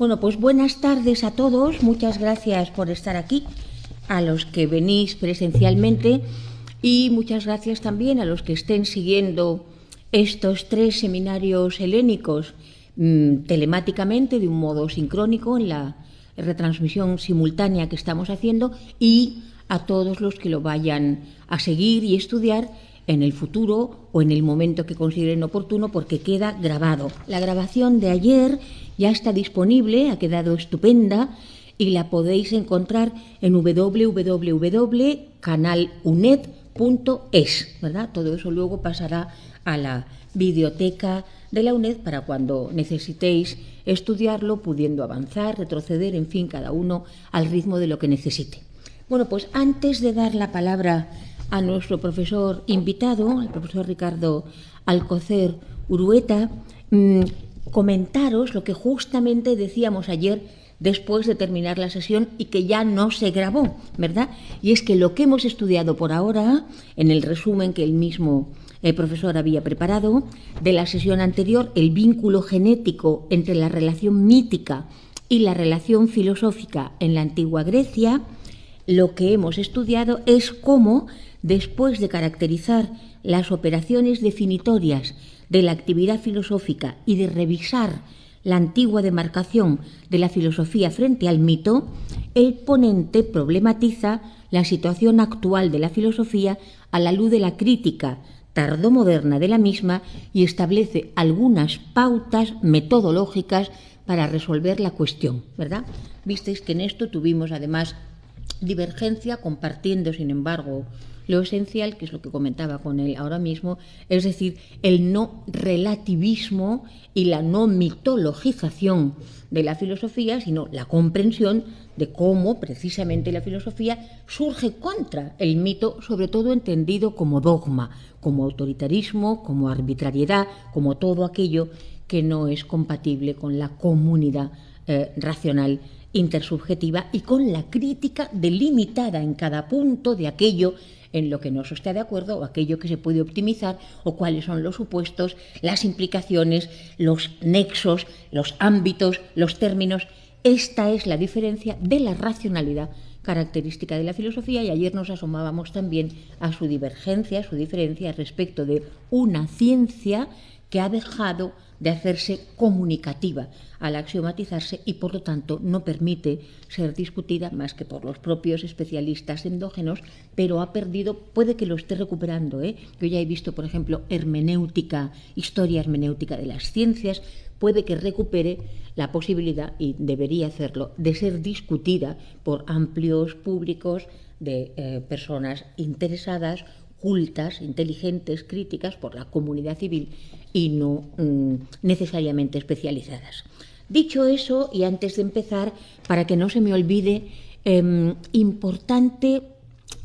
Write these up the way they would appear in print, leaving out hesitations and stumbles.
Bueno, pues buenas tardes a todos. Muchas gracias por estar aquí, a los que venís presencialmente, y muchas gracias también a los que estén siguiendo estos 3 seminarios helénicos telemáticamente, de un modo sincrónico, en la retransmisión simultánea que estamos haciendo, y a todos los que lo vayan a seguir y estudiar en el futuro o en el momento que consideren oportuno, porque queda grabado. La grabación de ayer ya está disponible, ha quedado estupenda, y la podéis encontrar en www.canalunet.es, ¿verdad? Todo eso luego pasará a la biblioteca de la UNED para cuando necesitéis estudiarlo, pudiendo avanzar, retroceder, en fin, cada uno al ritmo de lo que necesite. Bueno, pues antes de dar la palabra a nuestro profesor invitado, el profesor Ricardo Alcocer Urueta, comentaros lo que justamente decíamos ayer después de terminar la sesión y que ya no se grabó, ¿verdad? Y es que lo que hemos estudiado por ahora, en el resumen que el mismo profesor había preparado de la sesión anterior, el vínculo genético entre la relación mítica y la relación filosófica en la antigua Grecia, lo que hemos estudiado es cómo, después de caracterizar las operaciones definitorias de la actividad filosófica y de revisar la antigua demarcación de la filosofía frente al mito, el ponente problematiza la situación actual de la filosofía a la luz de la crítica tardomoderna de la misma y establece algunas pautas metodológicas para resolver la cuestión, ¿verdad? Visteis que en esto tuvimos además divergencia, compartiendo, sin embargo, lo esencial, que es lo que comentaba con él ahora mismo, es decir, el no relativismo y la no mitologización de la filosofía, sino la comprensión de cómo precisamente la filosofía surge contra el mito, sobre todo entendido como dogma, como autoritarismo, como arbitrariedad, como todo aquello que no es compatible con la comunidad racional intersubjetiva y con la crítica delimitada en cada punto de aquello en lo que no se está de acuerdo o aquello que se puede optimizar o cuáles son los supuestos, las implicaciones, los nexos, los ámbitos, los términos. Esta es la diferencia de la racionalidad característica de la filosofía, y ayer nos asomábamos también a su divergencia, a su diferencia respecto de una ciencia que ha dejado de hacerse comunicativa al axiomatizarse y por lo tanto no permite ser discutida más que por los propios especialistas endógenos, pero ha perdido, puede que lo esté recuperando, Yo ya he visto, por ejemplo, hermenéutica, historia hermenéutica de las ciencias, puede que recupere la posibilidad, y debería hacerlo, de ser discutida por amplios públicos de personas interesadas, cultas, inteligentes, críticas por la comunidad civil y no necesariamente especializadas. Dicho eso, y antes de empezar, para que no se me olvide, importante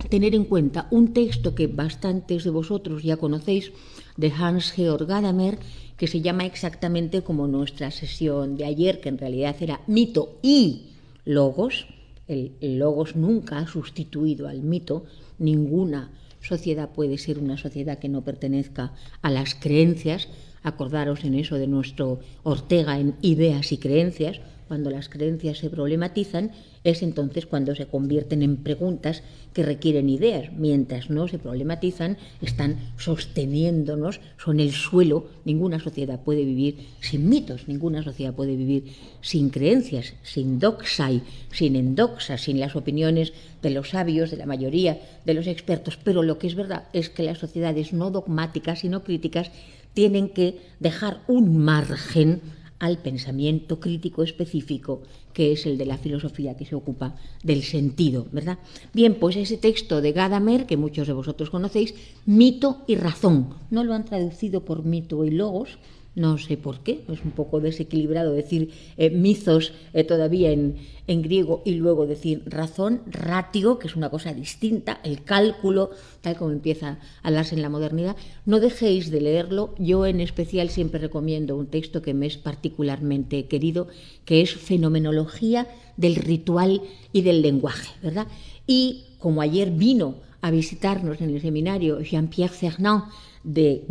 tener en cuenta un texto que bastantes de vosotros ya conocéis, de Hans-Georg Gadamer, que se llama exactamente como nuestra sesión de ayer, que en realidad era mito y logos. El logos nunca ha sustituido al mito. Ninguna sociedad puede ser una sociedad que no pertenezca a las creencias. Acordaros en eso de nuestro Ortega en Ideas y Creencias. Cuando las creencias se problematizan, es entonces cuando se convierten en preguntas que requieren ideas. Mientras no se problematizan, están sosteniéndonos, son el suelo. Ninguna sociedad puede vivir sin mitos, ninguna sociedad puede vivir sin creencias, sin doxai, sin endoxa, sin las opiniones de los sabios, de la mayoría de los expertos. Pero lo que es verdad es que las sociedades no dogmáticas, sino críticas, tienen que dejar un margen al pensamiento crítico específico, que es el de la filosofía, que se ocupa del sentido, ¿verdad? Bien, pues ese texto de Gadamer, que muchos de vosotros conocéis, Mito y Razón. No lo han traducido por mito y logos, no sé por qué, es un poco desequilibrado decir mizos todavía en griego y luego decir razón, ratio, que es una cosa distinta, el cálculo, tal como empieza a hablarse en la modernidad. No dejéis de leerlo. Yo en especial siempre recomiendo un texto que me es particularmente querido, que es Fenomenología del ritual y del lenguaje, ¿verdad? Y como ayer vino a visitarnos en el seminario Jean-Pierre Fernand de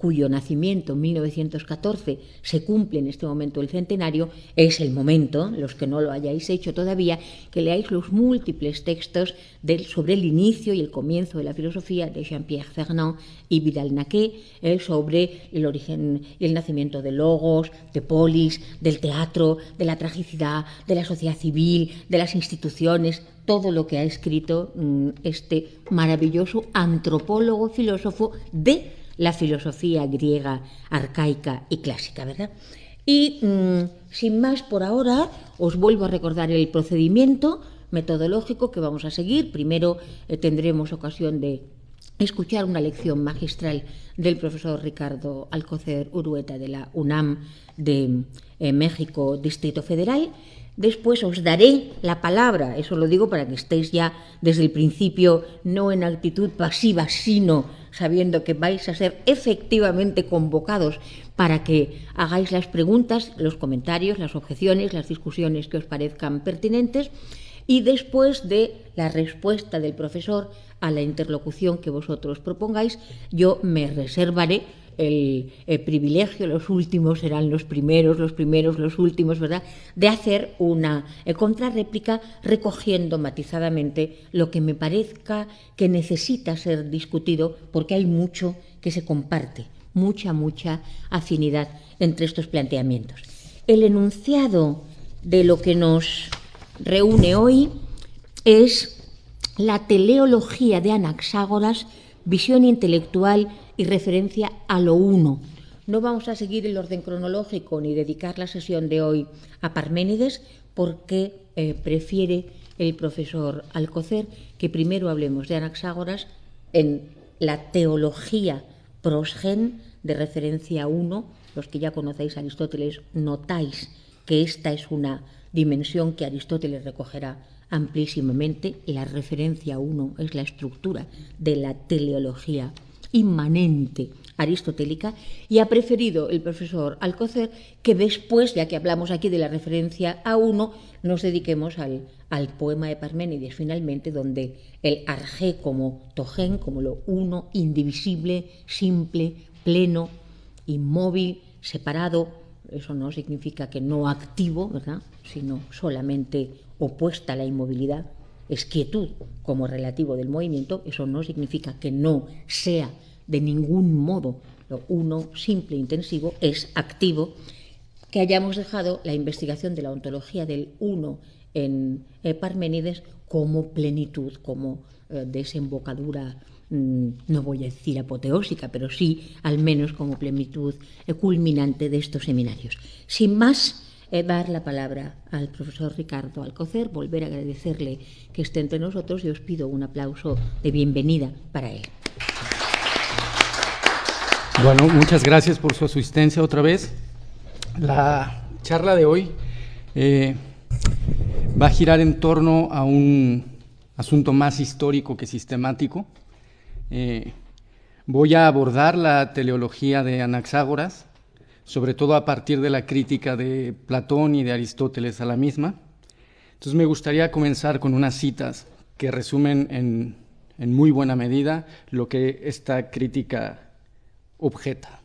cuyo nacimiento en 1914 se cumple en este momento el centenario, es el momento, los que no lo hayáis hecho todavía, que leáis los múltiples textos sobre el inicio y el comienzo de la filosofía de Jean-Pierre Vernant y Vidal-Naquet, sobre el origen y el nacimiento de Logos, de Polis, del teatro, de la tragicidad, de la sociedad civil, de las instituciones, todo lo que ha escrito este maravilloso antropólogo filósofo de la filosofía griega arcaica y clásica, ¿verdad? Y sin más por ahora, os vuelvo a recordar el procedimiento metodológico que vamos a seguir. Primero tendremos ocasión de escuchar una lección magistral del profesor Ricardo Alcocer Urueta de la UNAM de México, Distrito Federal. Después os daré la palabra, eso lo digo para que estéis ya desde el principio no en actitud pasiva, sino sabiendo que vais a ser efectivamente convocados para que hagáis las preguntas, los comentarios, las objeciones, las discusiones que os parezcan pertinentes. Y después de la respuesta del profesor a la interlocución que vosotros propongáis, yo me reservaré el privilegio, los últimos serán los primeros los últimos, ¿verdad?, de hacer una contrarréplica recogiendo matizadamente lo que me parezca que necesita ser discutido, porque hay mucho que se comparte, mucha afinidad entre estos planteamientos. El enunciado de lo que nos reúne hoy es la teleología de Anaxágoras, visión intelectual y referencia a lo uno. No vamos a seguir el orden cronológico ni dedicar la sesión de hoy a Parménides, porque prefiere el profesor Alcocer que primero hablemos de Anaxágoras en la teología prosgen de referencia a uno. Los que ya conocéis a Aristóteles notáis que esta es una dimensión que Aristóteles recogerá amplísimamente. La referencia a uno es la estructura de la teleología inmanente aristotélica, y ha preferido el profesor Alcocer que después, ya que hablamos aquí de la referencia a uno, nos dediquemos al poema de Parménides, finalmente, donde el arjé como togen, como lo uno, indivisible, simple, pleno, inmóvil, separado, eso no significa que no activo, ¿verdad?, sino solamente opuesta a la inmovilidad, es quietud como relativo del movimiento. Eso no significa que no sea de ningún modo lo uno, simple, intensivo, es activo. Que hayamos dejado la investigación de la ontología del uno en Parménides como plenitud, como desembocadura, no voy a decir apoteósica, pero sí al menos como plenitud culminante de estos seminarios. Sin más, dar la palabra al profesor Ricardo Alcocer, volver a agradecerle que esté entre nosotros, y os pido un aplauso de bienvenida para él. Bueno, muchas gracias por su asistencia otra vez. La charla de hoy va a girar en torno a un asunto más histórico que sistemático. Voy a abordar la teleología de Anaxágoras, sobre todo a partir de la crítica de Platón y de Aristóteles a la misma. Entonces me gustaría comenzar con unas citas que resumen en muy buena medida lo que esta crítica objeta.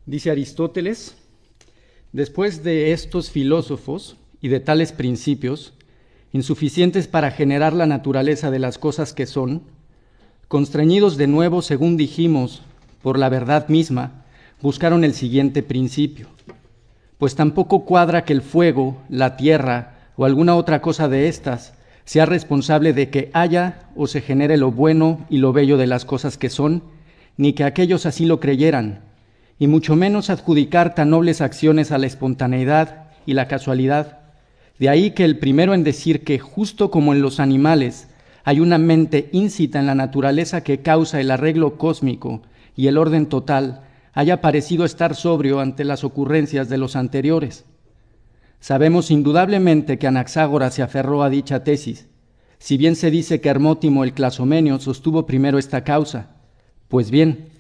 Dice Aristóteles: después de estos filósofos y de tales principios, insuficientes para generar la naturaleza de las cosas que son, constreñidos de nuevo, según dijimos, por la verdad misma, buscaron el siguiente principio: pues tampoco cuadra que el fuego, la tierra o alguna otra cosa de estas sea responsable de que haya o se genere lo bueno y lo bello de las cosas que son, ni que aquellos así lo creyeran, y mucho menos adjudicar tan nobles acciones a la espontaneidad y la casualidad. De ahí que el primero en decir que, justo como en los animales, hay una mente íncita en la naturaleza que causa el arreglo cósmico y el orden total, haya parecido estar sobrio ante las ocurrencias de los anteriores. Sabemos indudablemente que Anaxágoras se aferró a dicha tesis, si bien se dice que Hermótimo el Clazomenio sostuvo primero esta causa. Pues bien,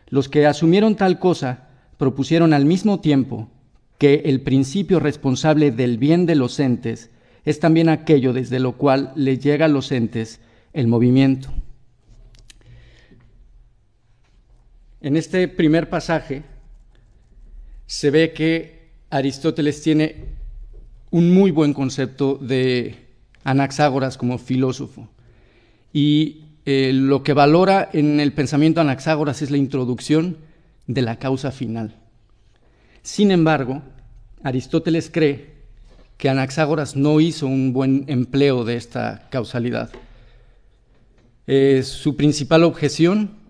los que asumieron tal cosa propusieron al mismo tiempo que el principio responsable del bien de los entes es también aquello desde lo cual les llega a los entes el movimiento. En este primer pasaje se ve que Aristóteles tiene un muy buen concepto de Anaxágoras como filósofo, y lo que valora en el pensamiento de Anaxágoras es la introducción de la causa final. Sin embargo, Aristóteles cree que Anaxágoras no hizo un buen empleo de esta causalidad. Su principal objeción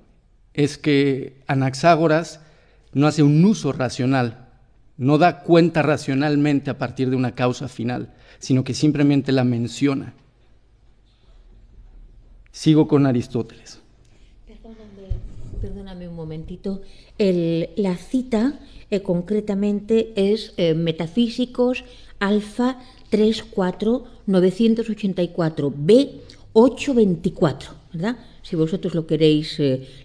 es que Anaxágoras no hace un uso racional, no da cuenta racionalmente a partir de una causa final, sino que simplemente la menciona. Sigo con Aristóteles. Perdóname un momentito. La cita concretamente es Metafísicos Alfa 34 984 B 824, ¿verdad? Si vosotros lo queréis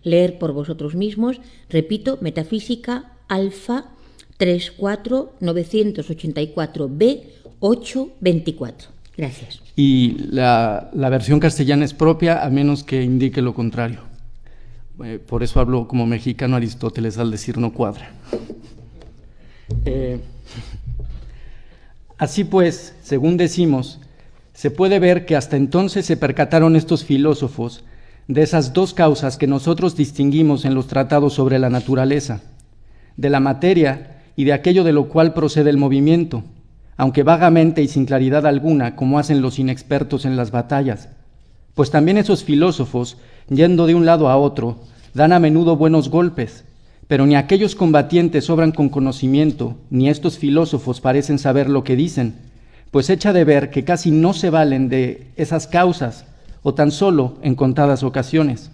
leer por vosotros mismos, repito, Metafísica Alfa 34 984 B 824. Gracias. Y la versión castellana es propia, a menos que indique lo contrario. Por eso hablo como mexicano Aristóteles, al decir no cuadra. Así pues, según decimos, se puede ver que hasta entonces se percataron estos filósofos de esas dos causas que nosotros distinguimos en los tratados sobre la naturaleza, de la materia y de aquello de lo cual procede el movimiento, aunque vagamente y sin claridad alguna, como hacen los inexpertos en las batallas. Pues también esos filósofos, yendo de un lado a otro, dan a menudo buenos golpes, pero ni aquellos combatientes obran con conocimiento, ni estos filósofos parecen saber lo que dicen, pues echa de ver que casi no se valen de esas causas, o tan solo en contadas ocasiones.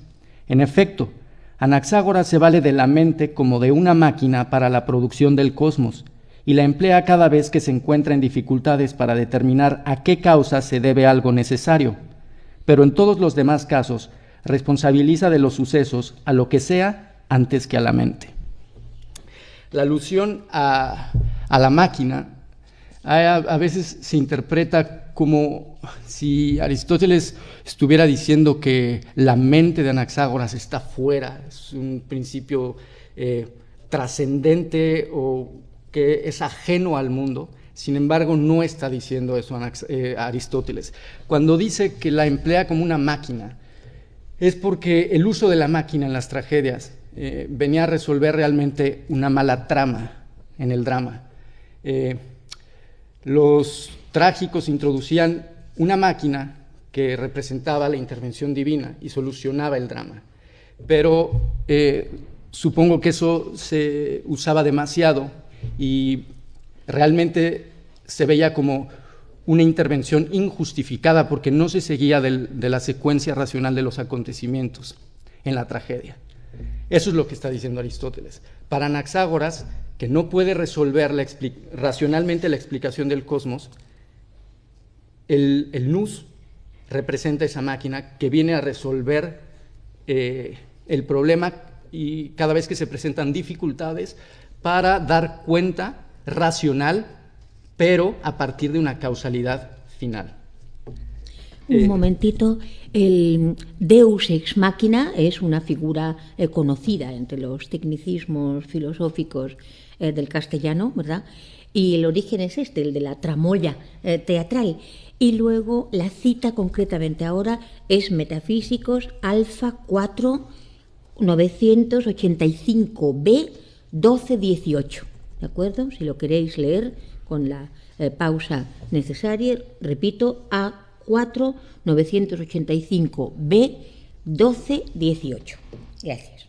En efecto, Anaxágoras se vale de la mente como de una máquina para la producción del cosmos, y la emplea cada vez que se encuentra en dificultades para determinar a qué causa se debe algo necesario, pero en todos los demás casos responsabiliza de los sucesos a lo que sea antes que a la mente. La alusión a la máquina a veces se interpreta como si Aristóteles estuviera diciendo que la mente de Anaxágoras está fuera, es un principio trascendente o que es ajeno al mundo. Sin embargo, no está diciendo eso Aristóteles. Cuando dice que la emplea como una máquina, es porque el uso de la máquina en las tragedias venía a resolver realmente una mala trama en el drama. Los trágicos introducían una máquina que representaba la intervención divina y solucionaba el drama. Pero supongo que eso se usaba demasiado y realmente se veía como una intervención injustificada porque no se seguía de la secuencia racional de los acontecimientos en la tragedia. Eso es lo que está diciendo Aristóteles. Para Anaxágoras, que no puede resolver racionalmente la explicación del cosmos, el nous representa esa máquina que viene a resolver el problema y cada vez que se presentan dificultades para dar cuenta racional, pero a partir de una causalidad final. Un momentito, el Deus ex machina es una figura conocida entre los tecnicismos filosóficos del castellano, ¿verdad? Y el origen es este, el de la tramoya teatral. Y luego la cita concretamente ahora es Metafísicos Alfa 4 985 B 1218, ¿de acuerdo? Si lo queréis leer con la pausa necesaria, repito, A4 985 B 1218. Gracias.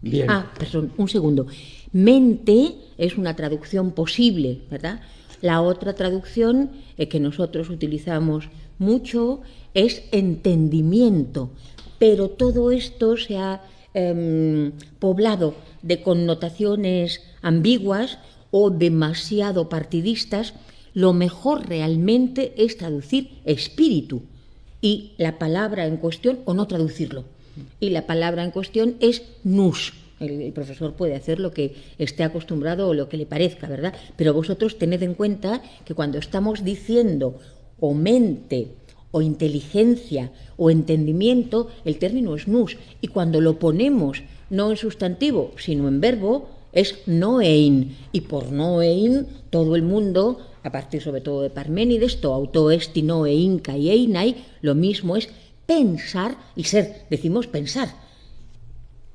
Bien. Perdón, un segundo. Mente es una traducción posible, ¿verdad? La otra traducción que nosotros utilizamos mucho es entendimiento, pero todo esto se ha poblado de connotaciones ambiguas o demasiado partidistas. Lo mejor realmente es traducir espíritu y la palabra en cuestión, o no traducirlo. Y la palabra en cuestión es nous. El profesor puede hacer lo que esté acostumbrado o lo que le parezca, ¿verdad? Pero vosotros tened en cuenta que cuando estamos diciendo o mente o inteligencia o entendimiento, el término es nous, y cuando lo ponemos no en sustantivo, sino en verbo, es noein, y por noein todo el mundo, a partir sobre todo de Parménides, to auto esti noein kai einai, lo mismo es pensar y ser, decimos pensar.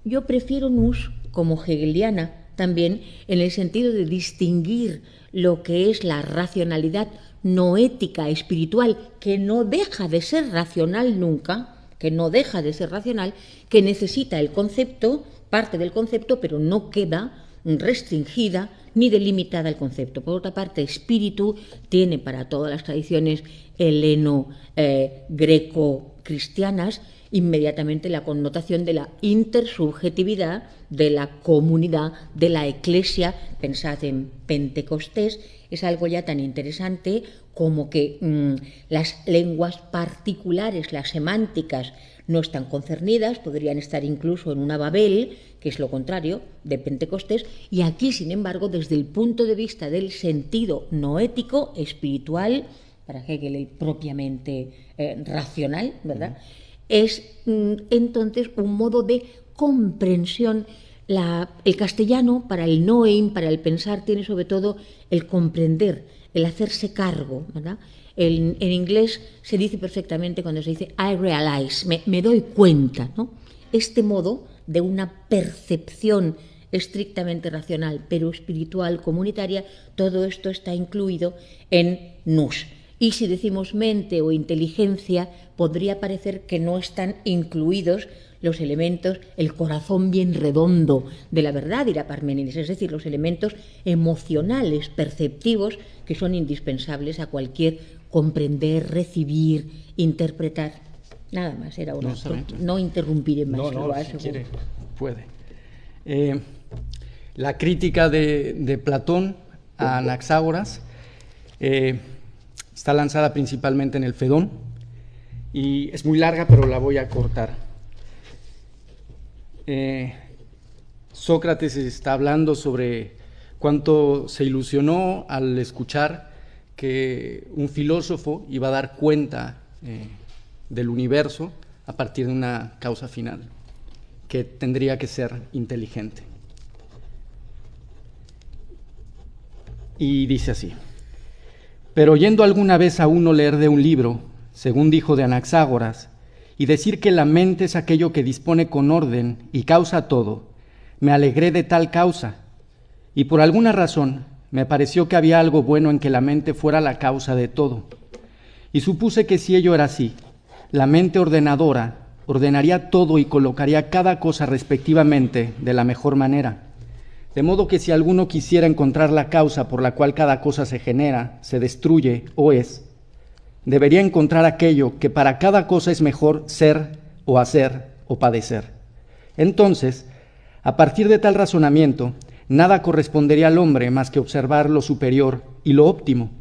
Yo prefiero nous como hegeliana también en el sentido de distinguir lo que es la racionalidad noética, espiritual, que no deja de ser racional nunca, que no deja de ser racional, que necesita el concepto, parte del concepto, pero no queda restringida ni delimitada al concepto. Por otra parte, espíritu tiene para todas las tradiciones heleno-greco-cristianas inmediatamente la connotación de la intersubjetividad, de la comunidad, de la eclesia. Pensad en Pentecostés, es algo ya tan interesante como que las lenguas particulares, las semánticas, no están concernidas, podrían estar incluso en una Babel, que es lo contrario de Pentecostés, y aquí, sin embargo, desde el punto de vista del sentido noético, espiritual, para Hegel el propiamente racional, ¿verdad?, es entonces un modo de comprensión. El castellano, para el knowing, para el pensar, tiene sobre todo el comprender, el hacerse cargo, ¿verdad? En inglés se dice perfectamente cuando se dice I realize, me doy cuenta, ¿no? Este modo de una percepción estrictamente racional, pero espiritual, comunitaria, todo esto está incluido en nous. Y si decimos mente o inteligencia, podría parecer que no están incluidos los elementos, el corazón bien redondo de la verdad, dirá Parménides, es decir, los elementos emocionales, perceptivos, que son indispensables a cualquier comprender, recibir, interpretar. Nada más, era una. No interrumpiré más. No, si quiere, puede. La crítica de Platón a Anaxágoras está lanzada principalmente en el Fedón y es muy larga, pero la voy a cortar. Sócrates está hablando sobre cuánto se ilusionó al escuchar que un filósofo iba a dar cuenta del universo a partir de una causa final, que tendría que ser inteligente. Y dice así: pero oyendo alguna vez a uno leer de un libro, según dijo de Anaxágoras, y decir que la mente es aquello que dispone con orden y causa todo, me alegré de tal causa, y por alguna razón me pareció que había algo bueno en que la mente fuera la causa de todo, y supuse que si ello era así, la mente ordenadora ordenaría todo y colocaría cada cosa respectivamente de la mejor manera, de modo que si alguno quisiera encontrar la causa por la cual cada cosa se genera, se destruye o es, debería encontrar aquello que para cada cosa es mejor ser o hacer o padecer. Entonces, a partir de tal razonamiento, nada correspondería al hombre más que observar lo superior y lo óptimo,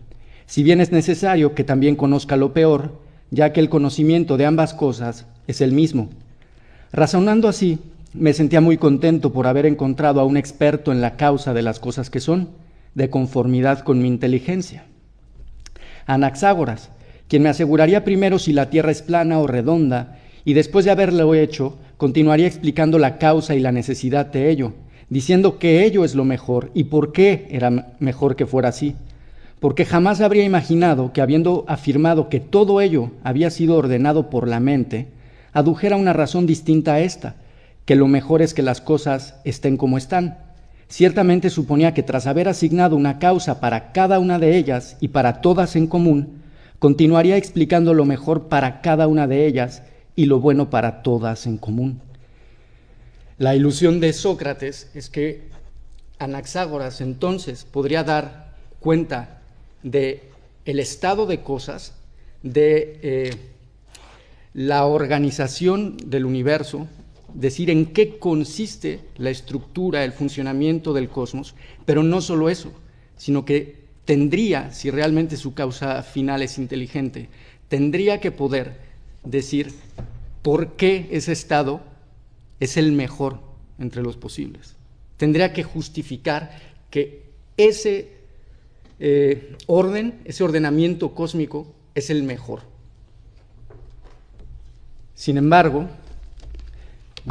si bien es necesario que también conozca lo peor, ya que el conocimiento de ambas cosas es el mismo. Razonando así, me sentía muy contento por haber encontrado a un experto en la causa de las cosas que son, de conformidad con mi inteligencia. Anaxágoras, quien me aseguraría primero si la tierra es plana o redonda, y después de haberlo hecho, continuaría explicando la causa y la necesidad de ello, diciendo que ello es lo mejor y por qué era mejor que fuera así, porque jamás habría imaginado que, habiendo afirmado que todo ello había sido ordenado por la mente, adujera una razón distinta a esta, que lo mejor es que las cosas estén como están. Ciertamente suponía que tras haber asignado una causa para cada una de ellas y para todas en común, continuaría explicando lo mejor para cada una de ellas y lo bueno para todas en común. La ilusión de Sócrates es que Anaxágoras entonces podría dar cuenta de el estado de cosas, de la organización del universo, decir en qué consiste la estructura, el funcionamiento del cosmos, pero no solo eso, sino que tendría, si realmente su causa final es inteligente, tendría que poder decir por qué ese estado es el mejor entre los posibles. Tendría que justificar que ese orden, ese ordenamiento cósmico es el mejor. Sin embargo,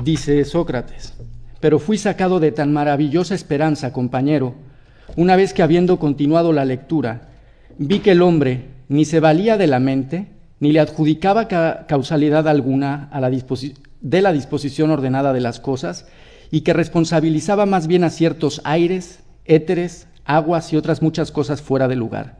dice Sócrates, pero fui sacado de tan maravillosa esperanza, compañero, una vez que habiendo continuado la lectura, vi que el hombre ni se valía de la mente, ni le adjudicaba causalidad alguna de la disposición ordenada de las cosas, y que responsabilizaba más bien a ciertos aires, éteres, aguas y otras muchas cosas fuera de lugar.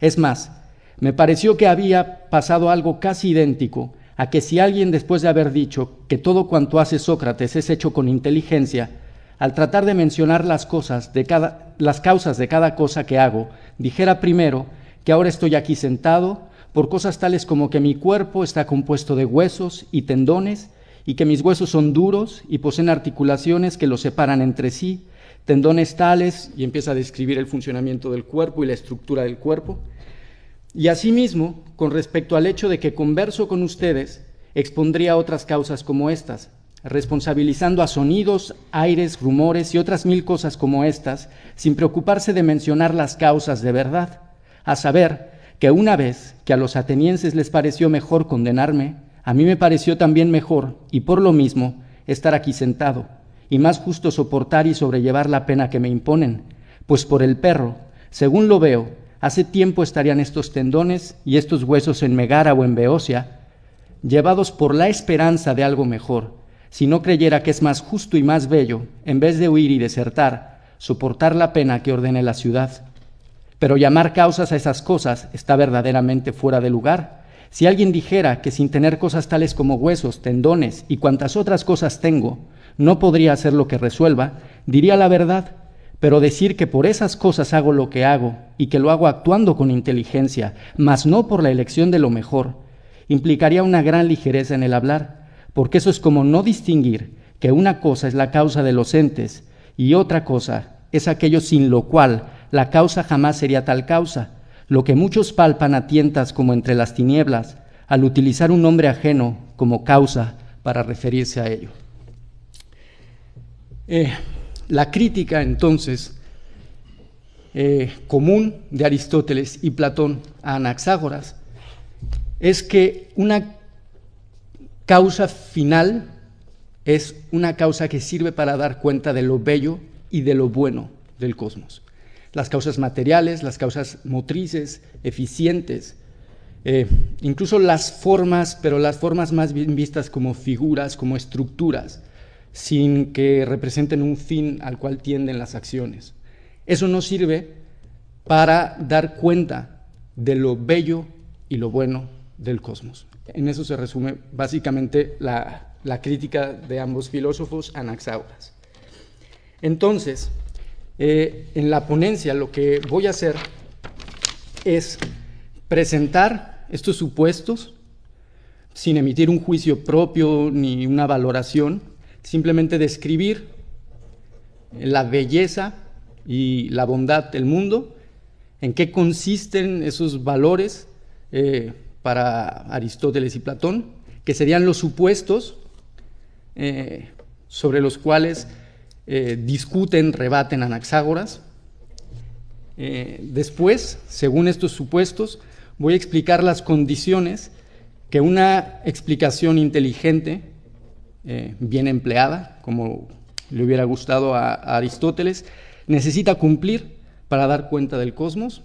Es más, me pareció que había pasado algo casi idéntico a que si alguien, después de haber dicho que todo cuanto hace Sócrates es hecho con inteligencia, al tratar de mencionar las causas de cada cosa que hago, dijera primero que ahora estoy aquí sentado por cosas tales como que mi cuerpo está compuesto de huesos y tendones, y que mis huesos son duros y poseen articulaciones que los separan entre sí, tendones tales, y empieza a describir el funcionamiento del cuerpo y la estructura del cuerpo. Y asimismo, con respecto al hecho de que converso con ustedes, expondría otras causas como estas, responsabilizando a sonidos, aires, rumores y otras 1000 cosas como estas, sin preocuparse de mencionar las causas de verdad, a saber, que una vez que a los atenienses les pareció mejor condenarme, a mí me pareció también mejor, y por lo mismo, estar aquí sentado, y más justo soportar y sobrellevar la pena que me imponen, pues por el perro, según lo veo, hace tiempo estarían estos tendones y estos huesos en Megara o en Beocia, llevados por la esperanza de algo mejor, si no creyera que es más justo y más bello, en vez de huir y desertar, soportar la pena que ordene la ciudad. Pero llamar causas a esas cosas está verdaderamente fuera de lugar. Si alguien dijera que sin tener cosas tales como huesos, tendones y cuantas otras cosas tengo, no podría hacer lo que resuelva, diría la verdad, pero decir que por esas cosas hago lo que hago y que lo hago actuando con inteligencia, mas no por la elección de lo mejor, implicaría una gran ligereza en el hablar, porque eso es como no distinguir que una cosa es la causa de los entes y otra cosa es aquello sin lo cual la causa jamás sería tal causa, lo que muchos palpan a tientas como entre las tinieblas, al utilizar un nombre ajeno como causa para referirse a ello. La crítica, entonces, común de Aristóteles y Platón a Anaxágoras es que una causa final es una causa que sirve para dar cuenta de lo bello y de lo bueno del cosmos. Las causas materiales, las causas motrices, eficientes, incluso las formas, pero las formas más bien vistas como figuras, como estructuras, sin que representen un fin al cual tienden las acciones. Eso nos sirve para dar cuenta de lo bello y lo bueno del cosmos. En eso se resume básicamente la crítica de ambos filósofos Anaxágoras. Entonces, en la ponencia lo que voy a hacer es presentar estos supuestos sin emitir un juicio propio ni una valoración, simplemente describir la belleza y la bondad del mundo, en qué consisten esos valores para Aristóteles y Platón, que serían los supuestos sobre los cuales discuten, rebaten Anaxágoras. Después, según estos supuestos, voy a explicar las condiciones que una explicación inteligente, bien empleada, como le hubiera gustado a Aristóteles, necesita cumplir para dar cuenta del cosmos.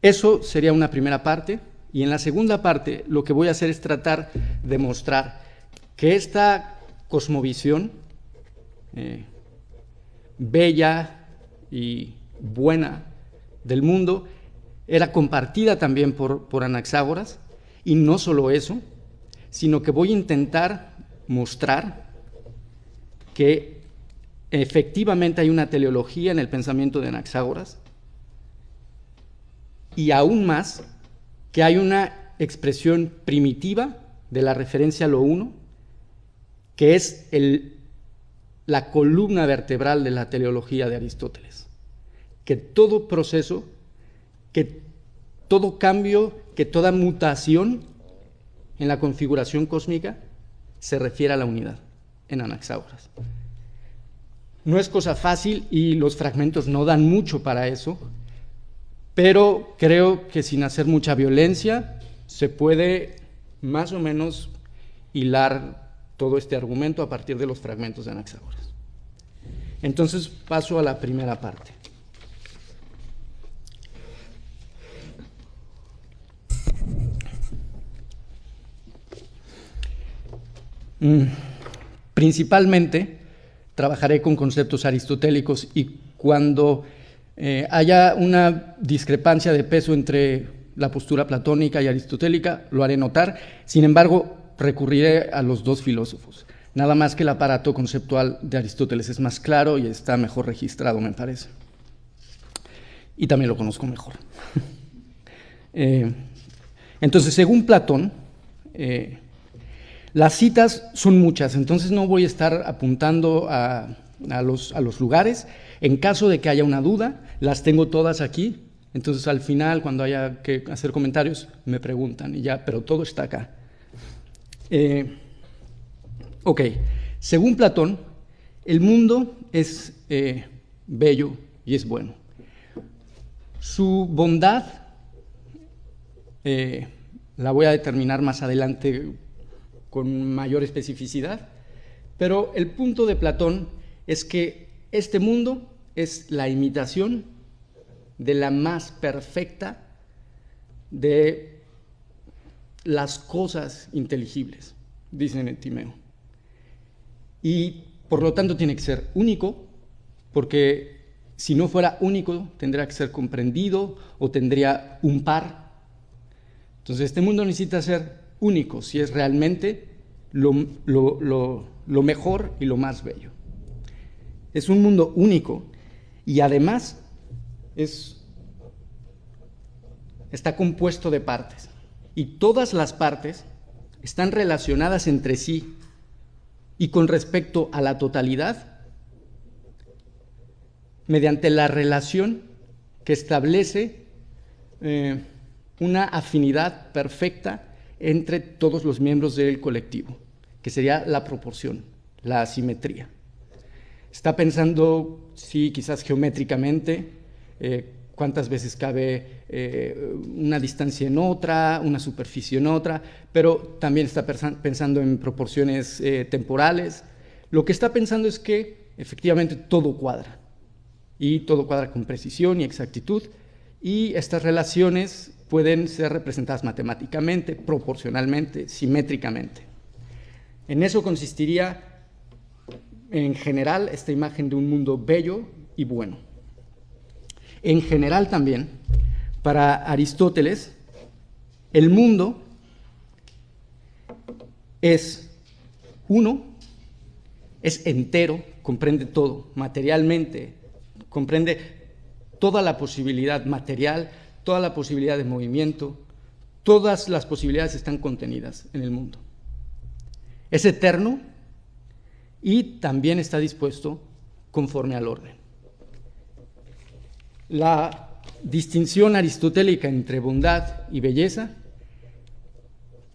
Eso sería una primera parte, y en la segunda parte lo que voy a hacer es tratar de mostrar que esta cosmovisión bella y buena del mundo era compartida también por Anaxágoras, y no solo eso, sino que voy a intentar mostrar que efectivamente hay una teleología en el pensamiento de Anaxágoras, y aún más que hay una expresión primitiva de la referencia a lo uno, que es la columna vertebral de la teleología de Aristóteles, que todo proceso, que todo cambio, que toda mutación en la configuración cósmica se refiere a la unidad en Anaxágoras. No es cosa fácil y los fragmentos no dan mucho para eso, pero creo que sin hacer mucha violencia se puede más o menos hilar todo este argumento a partir de los fragmentos de Anaxágoras. Entonces paso a la primera parte. Principalmente trabajaré con conceptos aristotélicos y cuando haya una discrepancia de peso entre la postura platónica y aristotélica, lo haré notar. Sin embargo, recurriré a los dos filósofos. Nada más que el aparato conceptual de Aristóteles es más claro y está mejor registrado, me parece. Y también lo conozco mejor. Entonces, según Platón, las citas son muchas, entonces no voy a estar apuntando a los lugares. En caso de que haya una duda, las tengo todas aquí. Entonces, al final, cuando haya que hacer comentarios, me preguntan y ya, pero todo está acá. Ok, según Platón, el mundo es bello y es bueno. Su bondad la voy a determinar más adelante con mayor especificidad, pero el punto de Platón es que este mundo es la imitación de la más perfecta de las cosas inteligibles, dicen en Timeo. Y por lo tanto tiene que ser único, porque si no fuera único tendría que ser comprendido o tendría un par. Entonces este mundo necesita ser único si es realmente lo mejor y lo más bello. Es un mundo único y además está compuesto de partes y todas las partes están relacionadas entre sí y con respecto a la totalidad mediante la relación que establece una afinidad perfecta entre todos los miembros del colectivo, que sería la proporción, la asimetría. Está pensando, sí, quizás geométricamente, cuántas veces cabe una distancia en otra, una superficie en otra, pero también está pensando en proporciones temporales. Lo que está pensando es que efectivamente todo cuadra, y todo cuadra con precisión y exactitud, y estas relaciones pueden ser representadas matemáticamente, proporcionalmente, simétricamente. En eso consistiría, en general, esta imagen de un mundo bello y bueno. En general también, para Aristóteles, el mundo es uno, es entero, comprende todo, materialmente, comprende toda la posibilidad material, toda la posibilidad de movimiento, todas las posibilidades están contenidas en el mundo. Es eterno y también está dispuesto conforme al orden. La distinción aristotélica entre bondad y belleza,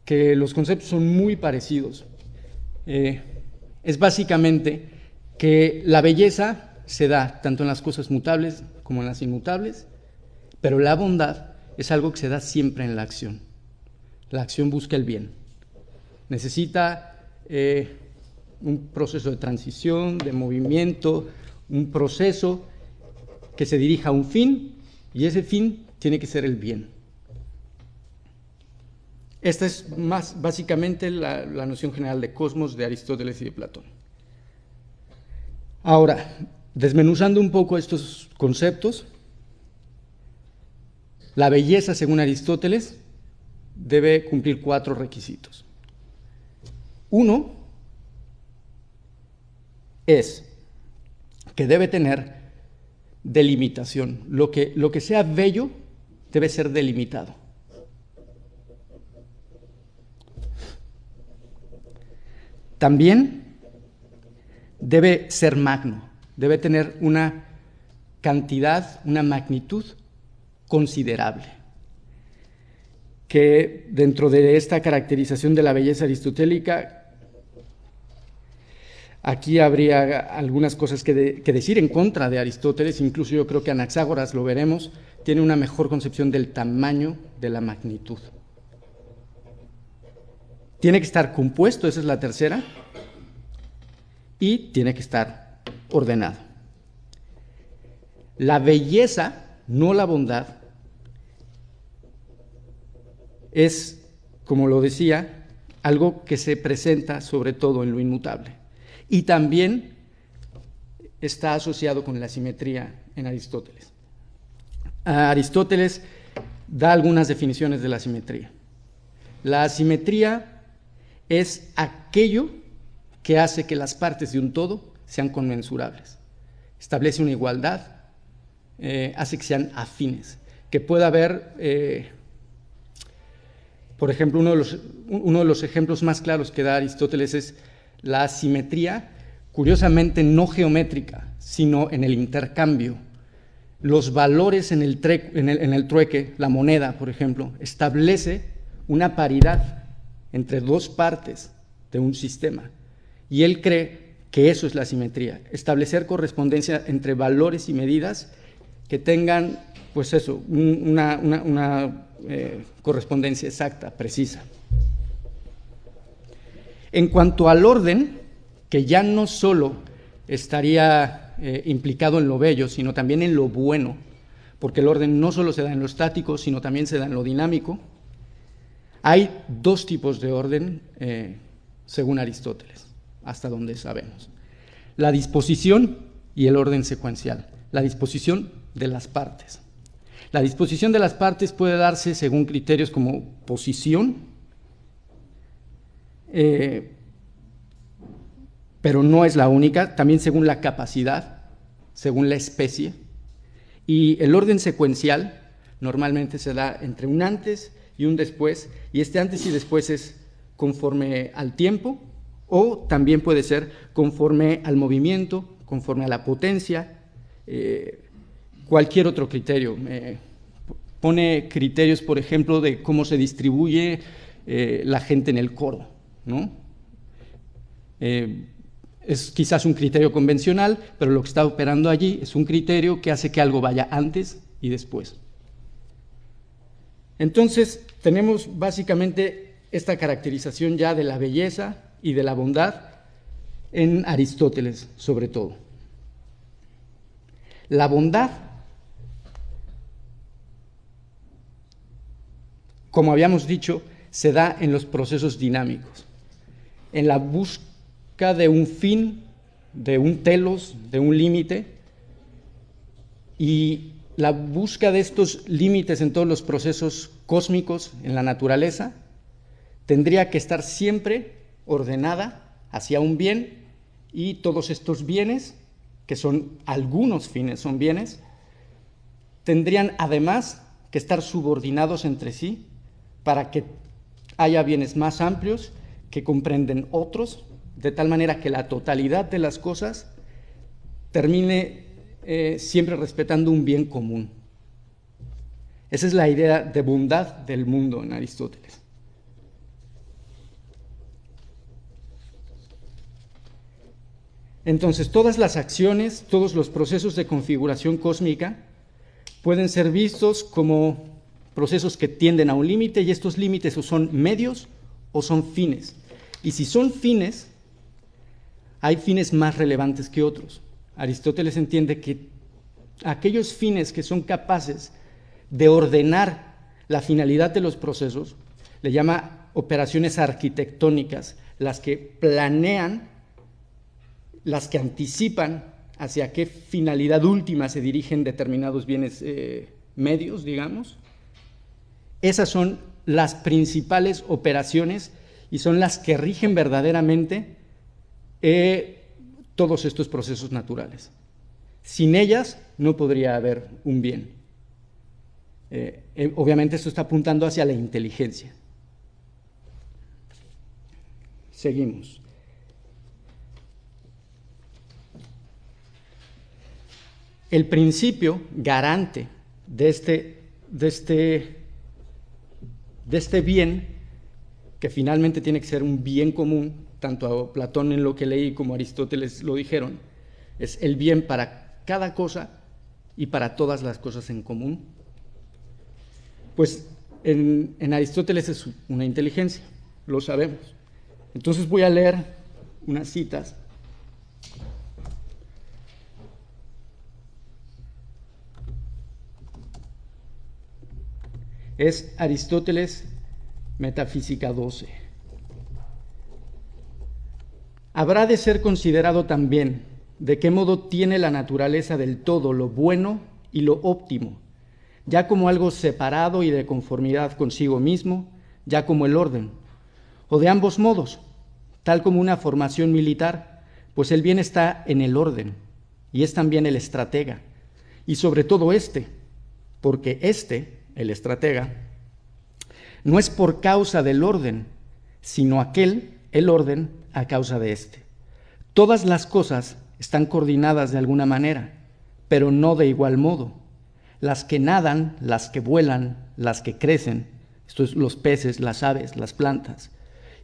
que los conceptos son muy parecidos, es básicamente que la belleza se da tanto en las cosas mutables como en las inmutables, pero la bondad es algo que se da siempre en la acción. La acción busca el bien. Necesita un proceso de transición, de movimiento, un proceso que se dirija a un fin, y ese fin tiene que ser el bien. Esta es más básicamente la noción general de cosmos de Aristóteles y de Platón. Ahora, desmenuzando un poco estos conceptos, la belleza, según Aristóteles, debe cumplir 4 requisitos. Uno es que debe tener delimitación. Lo que sea bello debe ser delimitado. También debe ser magno, debe tener una cantidad, una magnitud considerable, que dentro de esta caracterización de la belleza aristotélica, aquí habría algunas cosas que decir en contra de Aristóteles. Incluso yo creo que Anaxágoras, lo veremos, tiene una mejor concepción del tamaño de la magnitud. tiene que estar compuesto, esa es la tercera, y tiene que estar ordenado. La belleza, no la bondad, es, como lo decía, algo que se presenta sobre todo en lo inmutable. Y también está asociado con la simetría en Aristóteles. Aristóteles da algunas definiciones de la simetría. La simetría es aquello que hace que las partes de un todo sean conmensurables. Establece una igualdad, hace que sean afines, que pueda haber, por ejemplo, uno de los ejemplos más claros que da Aristóteles es la simetría, curiosamente no geométrica, sino en el intercambio. Los valores en el trueque, la moneda, por ejemplo, establece una paridad entre dos partes de un sistema. Y él cree que eso es la simetría, establecer correspondencia entre valores y medidas que tengan, pues eso, una correspondencia exacta, precisa. En cuanto al orden, que ya no solo estaría implicado en lo bello, sino también en lo bueno, porque el orden no solo se da en lo estático, sino también se da en lo dinámico. Hay dos tipos de orden, según Aristóteles, hasta donde sabemos. La disposición y el orden secuencial. La disposición de las partes. La disposición de las partes puede darse según criterios como posición, pero no es la única, también según la capacidad, según la especie. Y el orden secuencial normalmente se da entre un antes y un después, y este antes y después es conforme al tiempo, o también puede ser conforme al movimiento, conforme a la potencia, cualquier otro criterio. Pone criterios, por ejemplo, de cómo se distribuye la gente en el coro, ¿no? Es quizás un criterio convencional, pero lo que está operando allí es un criterio que hace que algo vaya antes y después. Entonces, tenemos básicamente esta caracterización ya de la belleza y de la bondad en Aristóteles, sobre todo. La bondad, como habíamos dicho, se da en los procesos dinámicos, en la búsqueda de un fin, de un telos, de un límite, y la búsqueda de estos límites en todos los procesos cósmicos en la naturaleza tendría que estar siempre ordenada hacia un bien, y todos estos bienes, que son algunos fines, son bienes, tendrían además que estar subordinados entre sí para que haya bienes más amplios que comprenden otros, de tal manera que la totalidad de las cosas termine siempre respetando un bien común. Esa es la idea de bondad del mundo en Aristóteles. Entonces, todas las acciones, todos los procesos de configuración cósmica pueden ser vistos como procesos que tienden a un límite, y estos límites o son medios o son fines. Y si son fines, hay fines más relevantes que otros. Aristóteles entiende que aquellos fines que son capaces de ordenar la finalidad de los procesos, le llama operaciones arquitectónicas, las que planean, las que anticipan hacia qué finalidad última se dirigen determinados bienes medios, digamos. Esas son las principales operaciones y son las que rigen verdaderamente todos estos procesos naturales. Sin ellas no podría haber un bien. Obviamente esto está apuntando hacia la inteligencia. Seguimos. El principio garante de este bien, que finalmente tiene que ser un bien común, tanto a Platón en lo que leí como Aristóteles lo dijeron, es el bien para cada cosa y para todas las cosas en común. Pues en Aristóteles es una inteligencia. lo sabemos. Entonces voy a leer unas citas. Es Aristóteles, Metafísica 12. Habrá de ser considerado también de qué modo tiene la naturaleza del todo lo bueno y lo óptimo, ya como algo separado y de conformidad consigo mismo, ya como el orden, o de ambos modos, tal como una formación militar, pues el bien está en el orden, y es también el estratega, y sobre todo porque el estratega, no es por causa del orden, sino el orden, a causa de Todas las cosas están coordinadas de alguna manera, pero no de igual modo. Las que nadan, las que vuelan, las que crecen, esto es los peces, las aves, las plantas.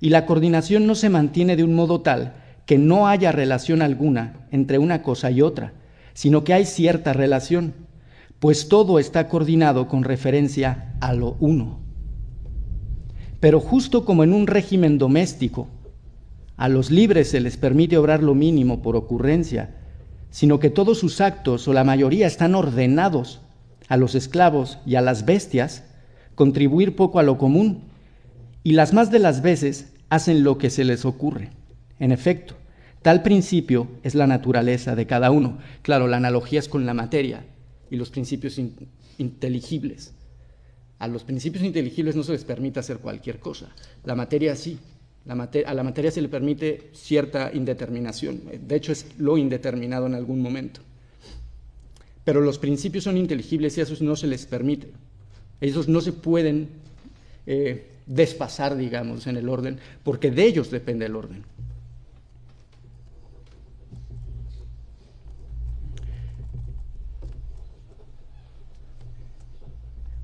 Y la coordinación no se mantiene de un modo tal que no haya relación alguna entre una cosa y otra, sino que hay cierta relación, pues todo está coordinado con referencia a lo uno. Pero justo como en un régimen doméstico, a los libres se les permite obrar lo mínimo por ocurrencia, sino que todos sus actos o la mayoría están ordenados, a los esclavos y a las bestias contribuir poco a lo común, y las más de las veces hacen lo que se les ocurre. En efecto, tal principio es la naturaleza de cada uno. Claro, la analogía es con la materia y los principios inteligibles. A los principios inteligibles no se les permite hacer cualquier cosa. La materia sí. A la materia se le permite cierta indeterminación. De hecho, es lo indeterminado en algún momento. Pero los principios son inteligibles y a esos no se les permite. Esos no se pueden desfasar, digamos, en el orden, porque de ellos depende el orden.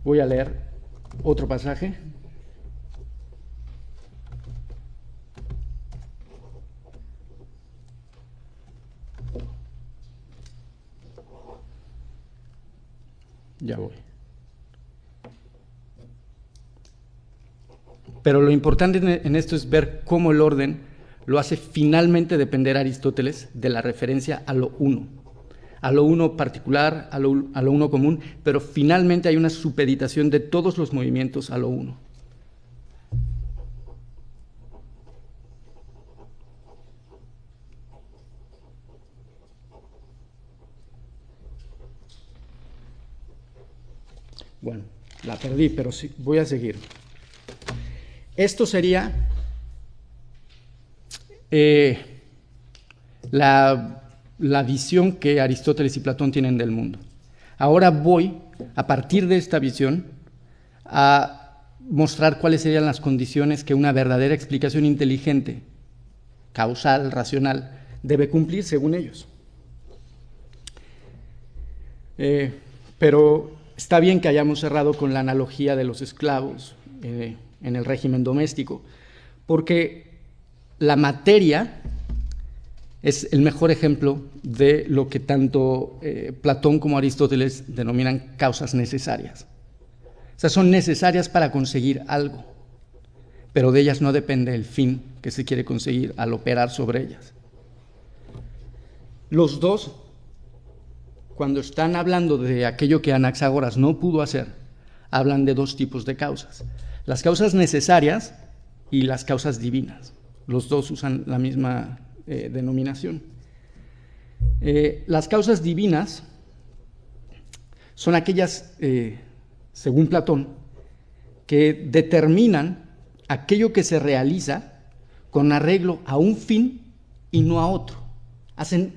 Voy a leer otro pasaje. Ya voy. Pero lo importante en esto es ver cómo el orden lo hace finalmente depender a Aristóteles de la referencia a lo uno particular, a lo uno común, pero finalmente hay una supeditación de todos los movimientos a lo uno. Bueno, la perdí, pero sí, voy a seguir. Esto sería la visión que Aristóteles y Platón tienen del mundo. Ahora voy, a partir de esta visión, a mostrar cuáles serían las condiciones que una verdadera explicación inteligente, causal, racional, debe cumplir según ellos. Pero está bien que hayamos cerrado con la analogía de los esclavos en el régimen doméstico, porque la materia es el mejor ejemplo de lo que tanto Platón como Aristóteles denominan causas necesarias. O sea, son necesarias para conseguir algo, pero de ellas no depende el fin que se quiere conseguir al operar sobre ellas. Los dos, cuando están hablando de aquello que Anaxágoras no pudo hacer, hablan de dos tipos de causas: las causas necesarias y las causas divinas. Los dos usan la misma denominación. Las causas divinas son aquellas, según Platón, que determinan aquello que se realiza con arreglo a un fin y no a otro. Hacen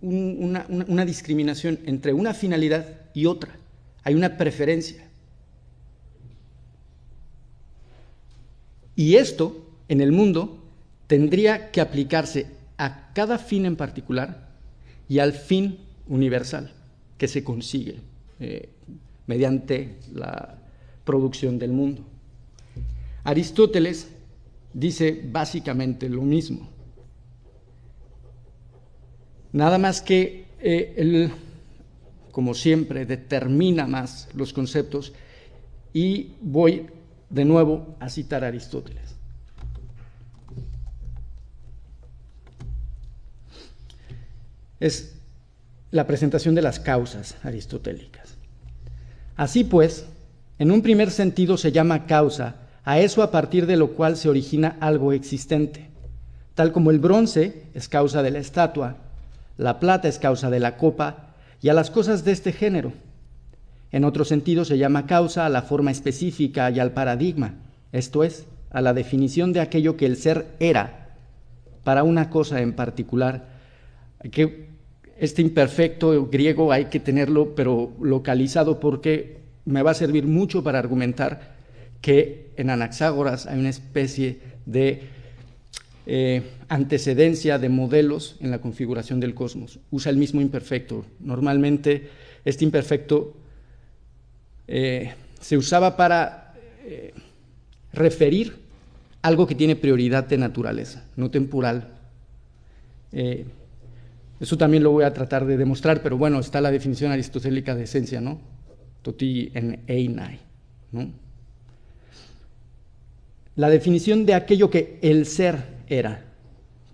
una discriminación entre una finalidad y otra. Hay una preferencia. Y esto, en el mundo, tendría que aplicarse a cada fin en particular y al fin universal que se consigue mediante la producción del mundo. Aristóteles dice básicamente lo mismo. Nada más que él, como siempre, determina más los conceptos, y voy de nuevo a citar a Aristóteles. es la presentación de las causas aristotélicas. Así pues, en un primer sentido se llama causa a eso a partir de lo cual se origina algo existente, tal como el bronce es causa de la estatua, la plata es causa de la copa y a las cosas de este género. En otro sentido se llama causa a la forma específica y al paradigma, esto es, a la definición de aquello que el ser era para una cosa en particular. Este imperfecto griego hay que tenerlo, pero localizado, porque me va a servir mucho para argumentar que en Anaxágoras hay una especie de antecedencia de modelos en la configuración del cosmos. Usa el mismo imperfecto. Normalmente este imperfecto se usaba para referir algo que tiene prioridad de naturaleza, no temporal. Eso también lo voy a tratar de demostrar, pero bueno, está la definición aristotélica de esencia, ¿no? Toti en einai, ¿no? La definición de aquello que el ser era,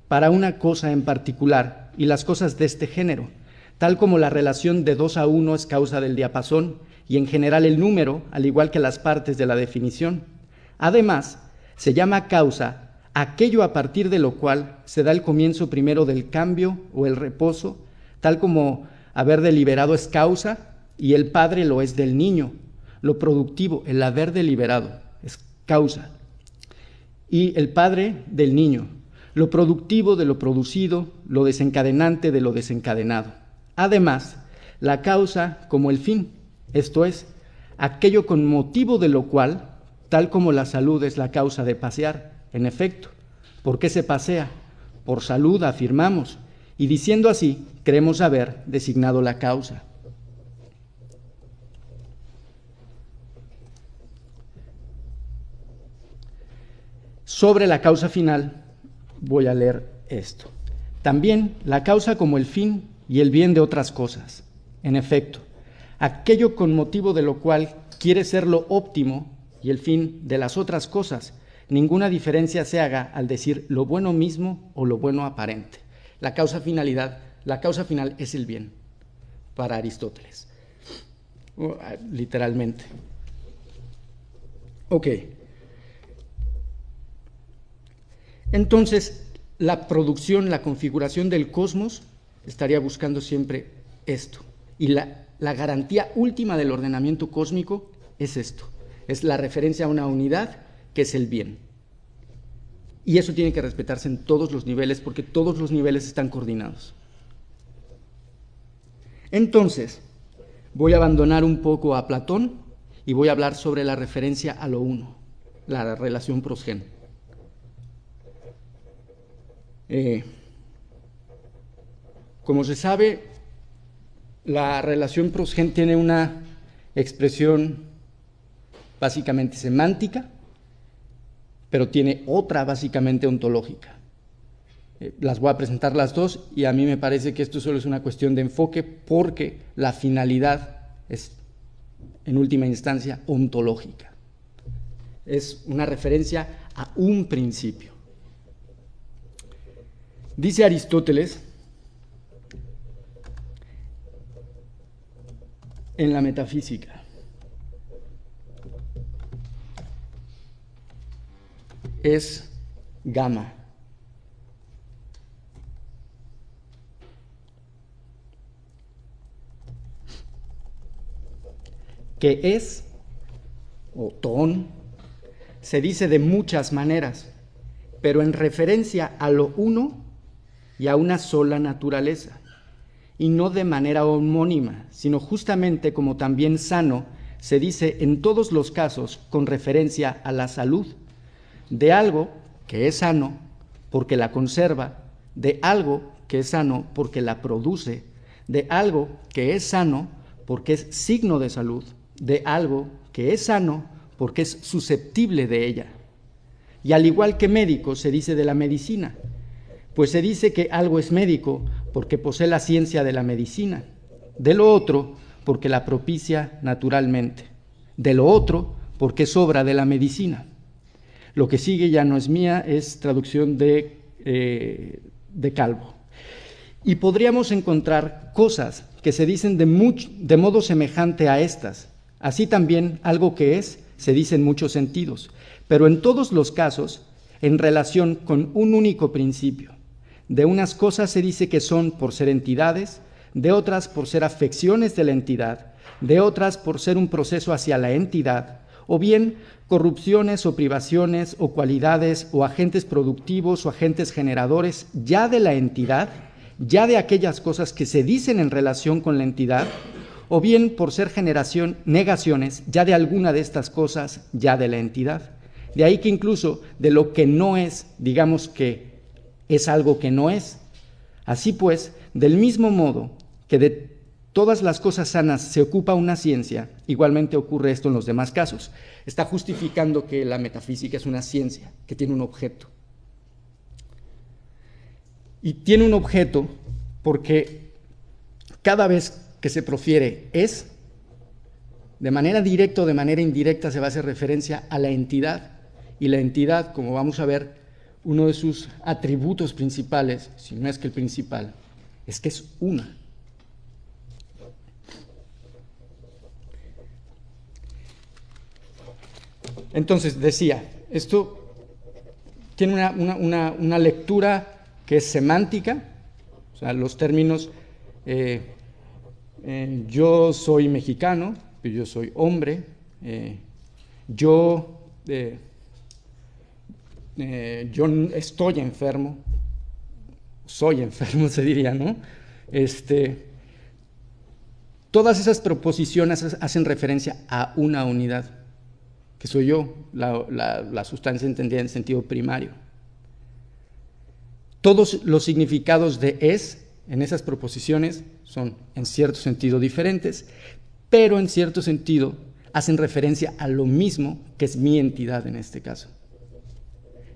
para una cosa en particular, y las cosas de este género, tal como la relación de 2 a 1 es causa del diapasón, y en general el número, al igual que las partes de la definición. Además, se llama causa aquello a partir de lo cual se da el comienzo primero del cambio o el reposo, tal como haber deliberado es causa y el padre lo es del niño. Lo productivo, el haber deliberado, es causa. Y el padre del niño, lo productivo de lo producido, lo desencadenante de lo desencadenado. Además, la causa como el fin, esto es, aquello con motivo de lo cual, tal como la salud es la causa de pasear, en efecto. ¿Por qué se pasea? Por salud, afirmamos, y diciendo así, creemos haber designado la causa. Sobre la causa final, voy a leer esto. También la causa como el fin y el bien de otras cosas. En efecto, aquello con motivo de lo cual quiere ser lo óptimo y el fin de las otras cosas, ninguna diferencia se haga al decir lo bueno mismo o lo bueno aparente. La causa final es el bien, para Aristóteles, literalmente. Ok. Entonces, la producción, la configuración del cosmos estaría buscando siempre esto. Y la garantía última del ordenamiento cósmico es esto. Es la referencia a una unidad que es el bien. Y eso tiene que respetarse en todos los niveles, porque todos los niveles están coordinados. Entonces, voy a abandonar un poco a Platón y voy a hablar sobre la referencia a lo uno, la relación pros-gen. Como se sabe, la relación pros-gen tiene una expresión básicamente semántica, pero tiene otra básicamente ontológica. Las voy a presentar las dos y a mí me parece que esto solo es una cuestión de enfoque, porque la finalidad es, en última instancia, ontológica. Es una referencia a un principio. Dice Aristóteles en la Metafísica: es gamma. Que es, o ton, se dice de muchas maneras, pero en referencia a lo uno y a una sola naturaleza, y no de manera homónima, sino justamente como también sano se dice en todos los casos con referencia a la salud, de algo que es sano porque la conserva, de algo que es sano porque la produce, de algo que es sano porque es signo de salud, de algo que es sano porque es susceptible de ella. Y al igual que médico se dice de la medicina, pues se dice que algo es médico porque posee la ciencia de la medicina, de lo otro porque la propicia naturalmente, de lo otro porque es obra de la medicina. Lo que sigue ya no es mía, es traducción de Calvo. Y podríamos encontrar cosas que se dicen de modo semejante a estas. Así también algo que es, se dice en muchos sentidos, pero en todos los casos en relación con un único principio. De unas cosas se dice que son por ser entidades, de otras por ser afecciones de la entidad, de otras por ser un proceso hacia la entidad, o bien corrupciones o privaciones o cualidades o agentes productivos o agentes generadores ya de la entidad, ya de aquellas cosas que se dicen en relación con la entidad, o bien por ser negaciones ya de alguna de estas cosas ya de la entidad. De ahí que incluso de lo que no es, digamos que es algo que no es. Así pues, del mismo modo que de todas las cosas sanas se ocupa una ciencia, igualmente ocurre esto en los demás casos. Está justificando que la metafísica es una ciencia, que tiene un objeto. Y tiene un objeto porque cada vez que se profiere es, de manera directa o de manera indirecta se va a hacer referencia a la entidad. Y la entidad, como vamos a ver, uno de sus atributos principales, si no es que el principal, es que es una. Entonces, decía, esto tiene una lectura que es semántica, o sea, los términos, yo soy mexicano, yo soy hombre, yo estoy enfermo, soy enfermo se diría, ¿no? Todas esas proposiciones hacen referencia a una unidad, que soy yo, la sustancia entendida en sentido primario. Todos los significados de es en esas proposiciones son en cierto sentido diferentes, pero en cierto sentido hacen referencia a lo mismo que es mi entidad en este caso.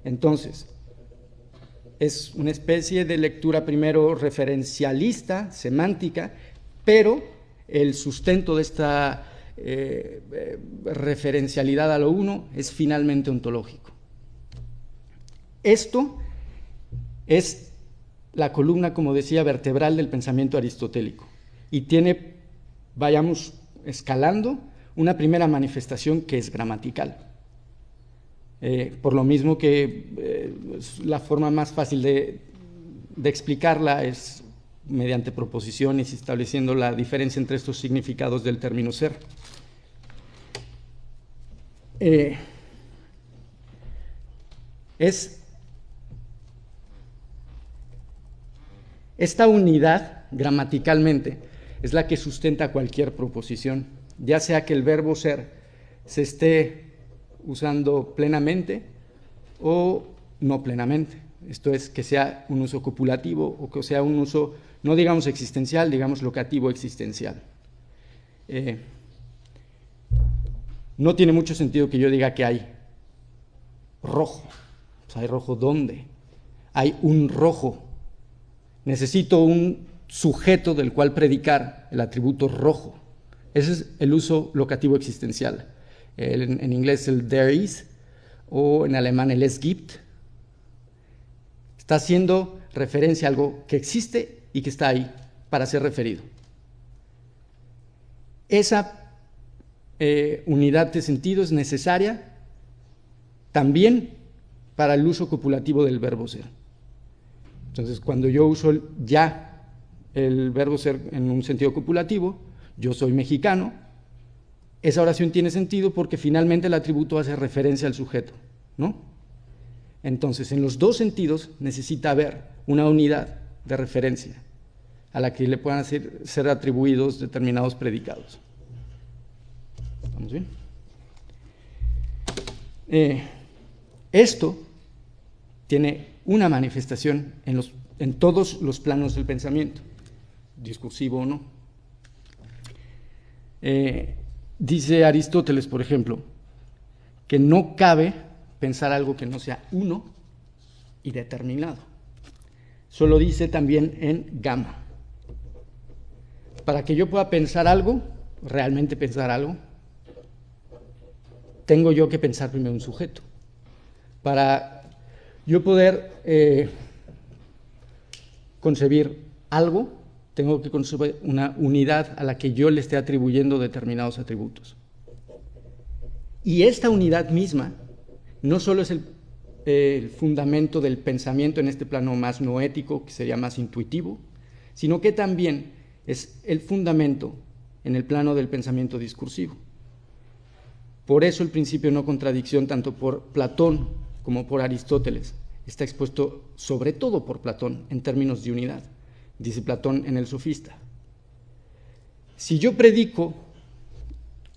Entonces, es una especie de lectura primero referencialista, semántica, pero el sustento de esta referencialidad a lo uno es finalmente ontológico. Esto es la columna, como decía, vertebral del pensamiento aristotélico y tiene, vayamos escalando, una primera manifestación que es gramatical. Por lo mismo que la forma más fácil de explicarla es mediante proposiciones y estableciendo la diferencia entre estos significados del término ser. Esta unidad, gramaticalmente, es la que sustenta cualquier proposición, ya sea que el verbo ser se esté usando plenamente o no plenamente. Esto es, que sea un uso copulativo o que sea un uso, no digamos existencial, digamos locativo existencial. No tiene mucho sentido que yo diga que hay rojo. Pues hay rojo ¿dónde? Hay un rojo. Necesito un sujeto del cual predicar el atributo rojo. Ese es el uso locativo existencial. En inglés el there is, o en alemán el es gibt. Está haciendo referencia a algo que existe y que está ahí para ser referido. Esa unidad de sentido es necesaria también para el uso copulativo del verbo ser. Entonces, cuando yo uso ya el verbo ser en un sentido copulativo, yo soy mexicano, esa oración tiene sentido porque finalmente el atributo hace referencia al sujeto, ¿no? Entonces, en los dos sentidos necesita haber una unidad de referencia a la que le puedan ser atribuidos determinados predicados. ¿Estamos bien? Esto tiene una manifestación en todos los planos del pensamiento, discursivo o no. Dice Aristóteles, por ejemplo, que no cabe pensar algo que no sea uno y determinado. Eso lo dice también en Gama. Para que yo pueda pensar algo, realmente pensar algo, tengo yo que pensar primero un sujeto. Para yo poder concebir algo, tengo que conocer una unidad a la que yo le esté atribuyendo determinados atributos. Y esta unidad misma no solo es el fundamento del pensamiento en este plano más noético, que sería más intuitivo, sino que también es el fundamento en el plano del pensamiento discursivo. Por eso el principio de no contradicción, tanto por Platón como por Aristóteles, está expuesto sobre todo por Platón en términos de unidad. Dice Platón en el Sofista: si yo predico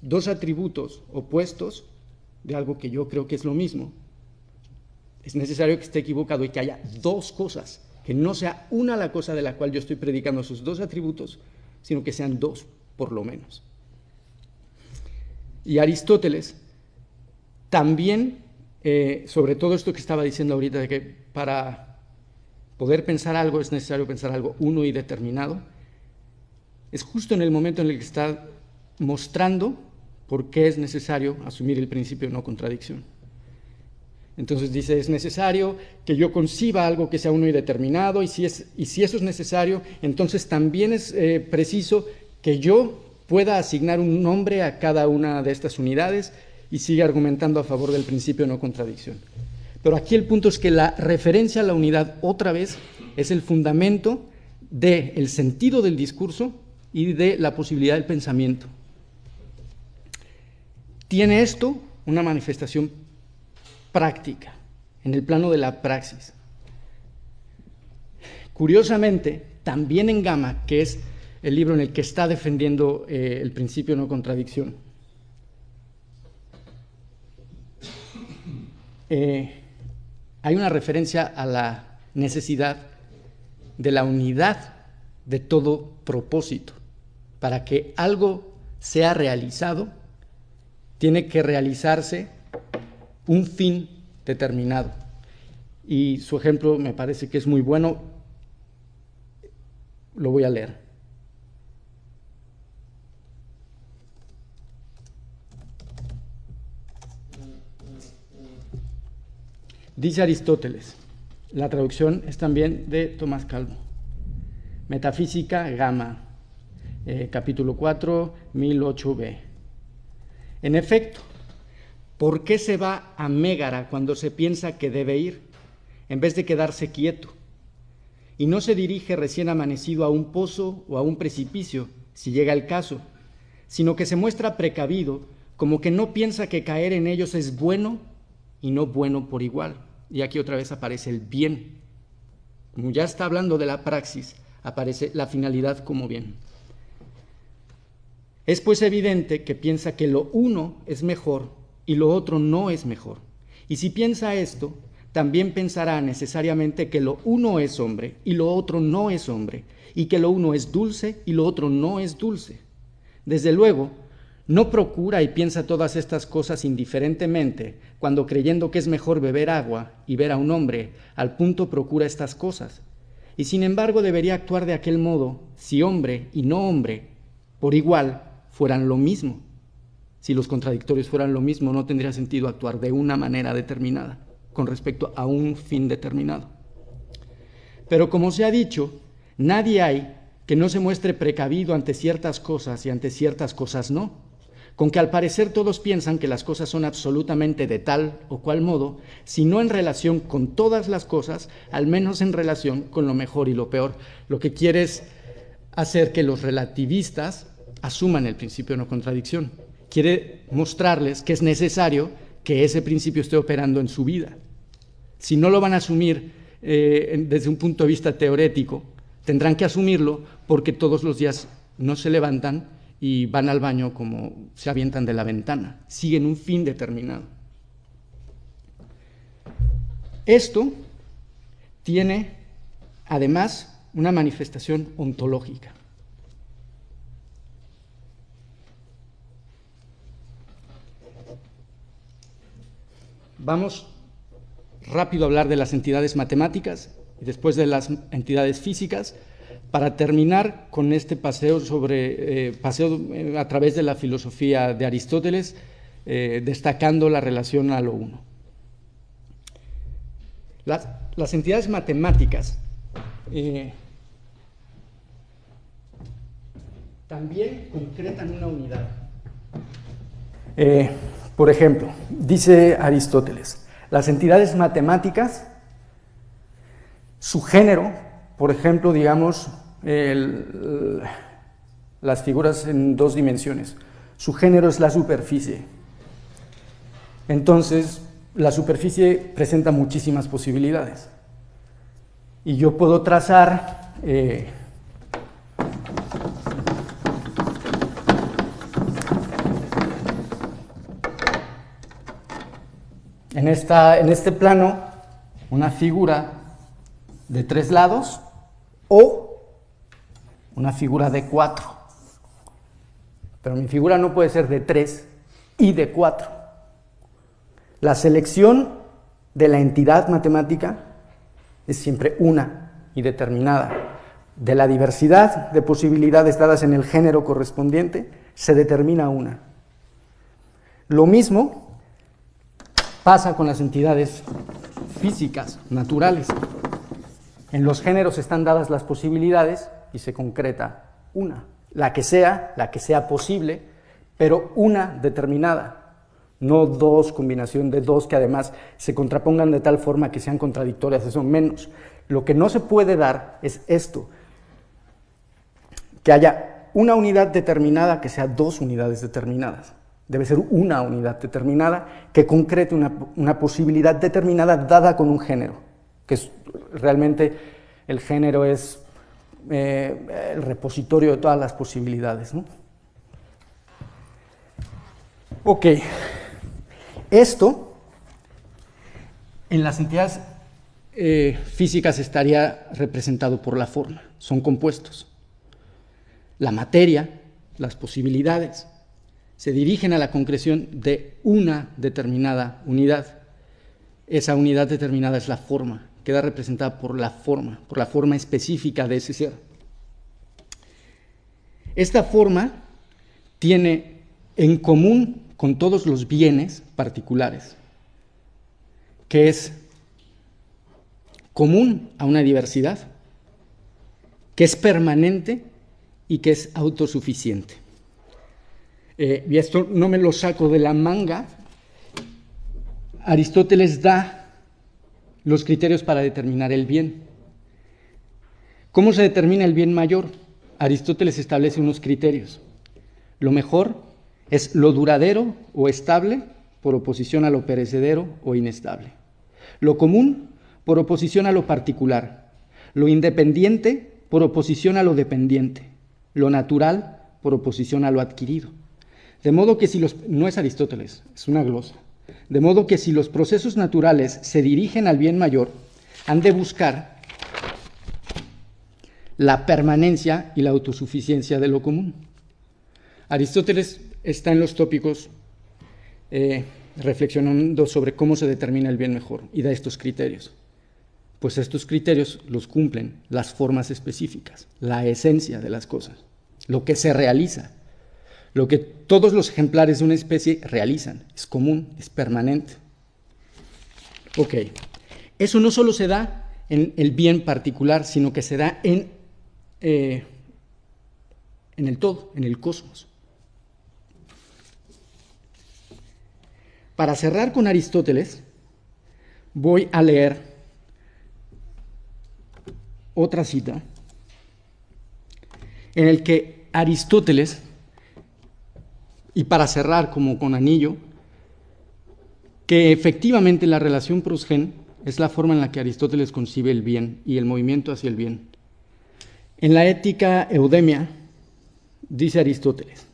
dos atributos opuestos de algo que yo creo que es lo mismo, es necesario que esté equivocado y que haya dos cosas, que no sea una la cosa de la cual yo estoy predicando esos dos atributos, sino que sean dos por lo menos. Y Aristóteles también, sobre todo esto que estaba diciendo ahorita, de que para poder pensar algo es necesario pensar algo uno y determinado, es justo en el momento en el que está mostrando por qué es necesario asumir el principio de no contradicción. Entonces dice, es necesario que yo conciba algo que sea uno y determinado, y si eso es necesario, entonces también es preciso que yo pueda asignar un nombre a cada una de estas unidades, y sigue argumentando a favor del principio de no contradicción. Pero aquí el punto es que la referencia a la unidad, otra vez, es el fundamento del sentido del discurso y de la posibilidad del pensamiento. Tiene esto una manifestación práctica, en el plano de la praxis. Curiosamente, también en Gama, que es el libro en el que está defendiendo el principio de no contradicción, hay una referencia a la necesidad de la unidad de todo propósito. Para que algo sea realizado, tiene que realizarse un fin determinado. Y su ejemplo me parece que es muy bueno, lo voy a leer. Dice Aristóteles, la traducción es también de Tomás Calvo, Metafísica, Gama, capítulo 4, 1008b. En efecto, ¿por qué se va a Mégara cuando se piensa que debe ir, en vez de quedarse quieto? Y no se dirige recién amanecido a un pozo o a un precipicio, si llega el caso, sino que se muestra precavido, como que no piensa que caer en ellos es bueno y no bueno por igual. Y aquí otra vez aparece el bien. Como ya está hablando de la praxis, aparece la finalidad como bien. Es pues evidente que piensa que lo uno es mejor y lo otro no es mejor. Y si piensa esto, también pensará necesariamente que lo uno es hombre y lo otro no es hombre, y que lo uno es dulce y lo otro no es dulce. Desde luego, no procura y piensa todas estas cosas indiferentemente, cuando creyendo que es mejor beber agua y ver a un hombre, al punto procura estas cosas. Y sin embargo debería actuar de aquel modo, si hombre y no hombre, por igual, fueran lo mismo. Si los contradictorios fueran lo mismo, no tendría sentido actuar de una manera determinada, con respecto a un fin determinado. Pero como se ha dicho, nadie hay que no se muestre precavido ante ciertas cosas y ante ciertas cosas no. Con que al parecer todos piensan que las cosas son absolutamente de tal o cual modo, si no en relación con todas las cosas, al menos en relación con lo mejor y lo peor. Lo que quiere es hacer que los relativistas asuman el principio de no contradicción. Quiere mostrarles que es necesario que ese principio esté operando en su vida. Si no lo van a asumir desde un punto de vista teorético, tendrán que asumirlo porque todos los días no se levantan y van al baño como se avientan de la ventana, siguen un fin determinado. Esto tiene, además, una manifestación ontológica. Vamos rápido a hablar de las entidades matemáticas y después de las entidades físicas, para terminar con este paseo a través de la filosofía de Aristóteles, destacando la relación a lo uno. Las entidades matemáticas también concretan una unidad. Por ejemplo, dice Aristóteles, las entidades matemáticas, su género, por ejemplo, digamos, las figuras en 2 dimensiones, su género es la superficie. Entonces, la superficie presenta muchísimas posibilidades. Y yo puedo trazar en este plano una figura de 3 lados o una figura de 4. Pero mi figura no puede ser de 3 y de 4. La selección de la entidad matemática es siempre una y determinada. De la diversidad de posibilidades dadas en el género correspondiente, se determina una. Lo mismo pasa con las entidades físicas, naturales. En los géneros están dadas las posibilidades y se concreta una, la que sea posible, pero una determinada. No 2, combinación de 2 que además se contrapongan de tal forma que sean contradictorias, eso menos. Lo que no se puede dar es esto, que haya una unidad determinada que sea 2 unidades determinadas. Debe ser una unidad determinada que concrete una posibilidad determinada dada con un género, que es, realmente el género es el repositorio de todas las posibilidades, ¿no? Ok. Esto, en las entidades físicas estaría representado por la forma, son compuestos. La materia, las posibilidades, se dirigen a la concreción de una determinada unidad. Esa unidad determinada es la forma, queda representada por la forma específica de ese ser. Esta forma tiene en común con todos los bienes particulares, que es común a una diversidad, que es permanente y que es autosuficiente. Y esto no me lo saco de la manga. Aristóteles da los criterios para determinar el bien. ¿Cómo se determina el bien mayor? Aristóteles establece unos criterios. Lo mejor es lo duradero o estable por oposición a lo perecedero o inestable. Lo común por oposición a lo particular. Lo independiente por oposición a lo dependiente. Lo natural por oposición a lo adquirido. De modo que si no es Aristóteles, es una glosa. De modo que si los procesos naturales se dirigen al bien mayor, han de buscar la permanencia y la autosuficiencia de lo común. Aristóteles está en los tópicos reflexionando sobre cómo se determina el bien mejor y da estos criterios. Pues estos criterios los cumplen las formas específicas, la esencia de las cosas, lo que se realiza, lo que todos los ejemplares de una especie realizan, es común, es permanente. Ok, eso no solo se da en el bien particular, sino que se da en el todo, en el cosmos. Para cerrar con Aristóteles, voy a leer otra cita en el que Aristóteles, y para cerrar como con anillo, que efectivamente la relación pros-gen es la forma en la que Aristóteles concibe el bien y el movimiento hacia el bien. En la Ética Eudemia dice Aristóteles,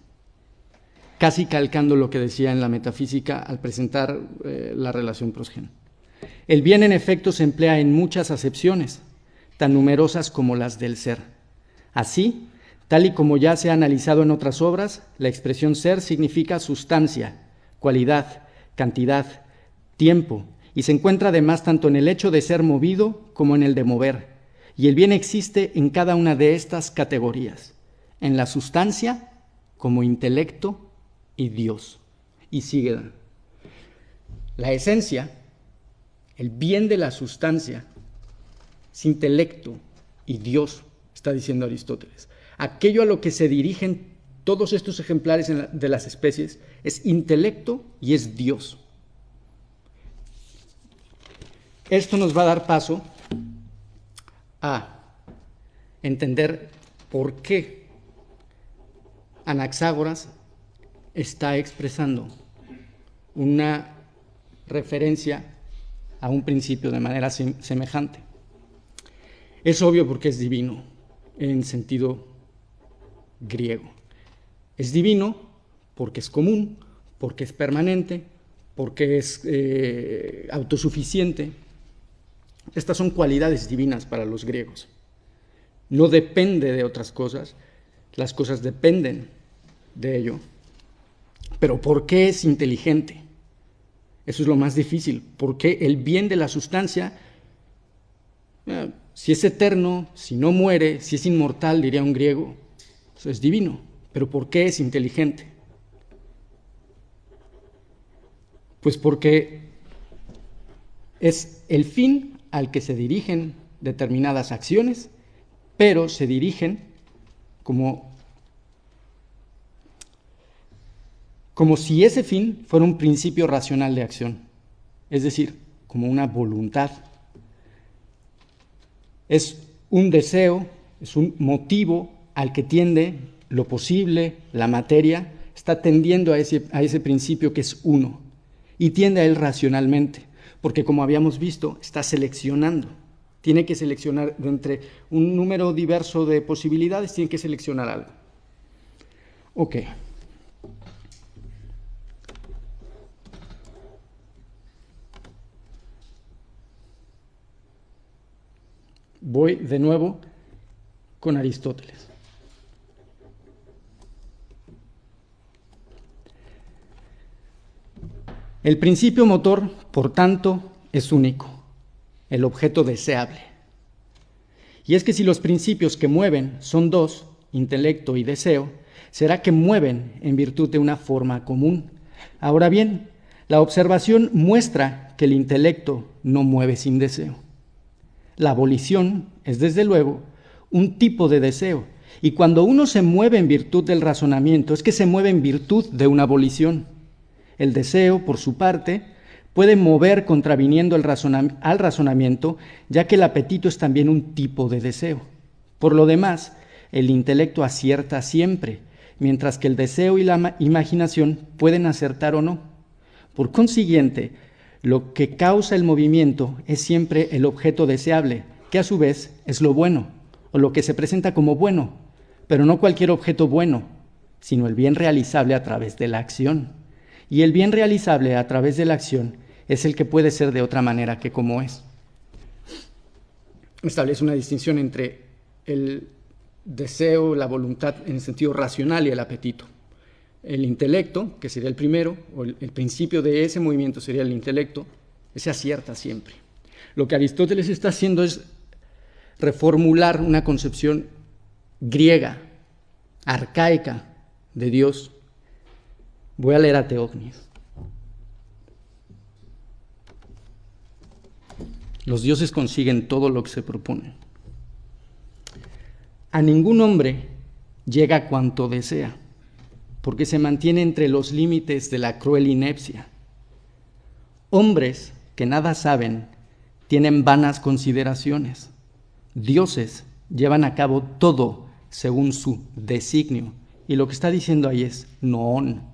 casi calcando lo que decía en la metafísica al presentar la relación pros-gen. El bien en efecto se emplea en muchas acepciones, tan numerosas como las del ser. Así, tal y como ya se ha analizado en otras obras, la expresión ser significa sustancia, cualidad, cantidad, tiempo, y se encuentra además tanto en el hecho de ser movido como en el de mover, y el bien existe en cada una de estas categorías, en la sustancia como intelecto y Dios. Y sigue. La esencia, el bien de la sustancia, es intelecto y Dios, está diciendo Aristóteles. Aquello a lo que se dirigen todos estos ejemplares de las especies es intelecto y es Dios. Esto nos va a dar paso a entender por qué Anaxágoras está expresando una referencia a un principio de manera semejante. Es obvio porque es divino en sentido griego. Es divino porque es común, porque es permanente, porque es autosuficiente. Estas son cualidades divinas para los griegos. No depende de otras cosas, las cosas dependen de ello. Pero ¿por qué es inteligente? Eso es lo más difícil. ¿Por qué el bien de la sustancia, si es eterno, si no muere, si es inmortal, diría un griego, eso es divino? ¿Pero por qué es inteligente? Pues porque es el fin al que se dirigen determinadas acciones, pero se dirigen como si ese fin fuera un principio racional de acción, es decir, como una voluntad. Es un deseo, es un motivo al que tiende lo posible, la materia, está tendiendo a ese principio que es uno, y tiende a él racionalmente, porque como habíamos visto, está seleccionando. Tiene que seleccionar de entre un número diverso de posibilidades, tiene que seleccionar algo. Ok. Voy de nuevo con Aristóteles. El principio motor, por tanto, es único, el objeto deseable. Y es que si los principios que mueven son dos, intelecto y deseo, será que mueven en virtud de una forma común. Ahora bien, la observación muestra que el intelecto no mueve sin deseo. La abolición es, desde luego, un tipo de deseo, y cuando uno se mueve en virtud del razonamiento, es que se mueve en virtud de una abolición. El deseo, por su parte, puede mover contraviniendo al razonamiento, ya que el apetito es también un tipo de deseo. Por lo demás, el intelecto acierta siempre, mientras que el deseo y la imaginación pueden acertar o no. Por consiguiente, lo que causa el movimiento es siempre el objeto deseable, que a su vez es lo bueno, o lo que se presenta como bueno, pero no cualquier objeto bueno, sino el bien realizable a través de la acción. Y el bien realizable a través de la acción es el que puede ser de otra manera que como es. Establece una distinción entre el deseo, la voluntad en el sentido racional y el apetito. El intelecto, que sería el primero, o el principio de ese movimiento sería el intelecto, ese acierta siempre. Lo que Aristóteles está haciendo es reformular una concepción griega, arcaica de Dios. Voy a leer a Teógenes. Los dioses consiguen todo lo que se proponen. A ningún hombre llega cuanto desea, porque se mantiene entre los límites de la cruel inepcia. Hombres que nada saben tienen vanas consideraciones. Dioses llevan a cabo todo según su designio. Y lo que está diciendo ahí es noón.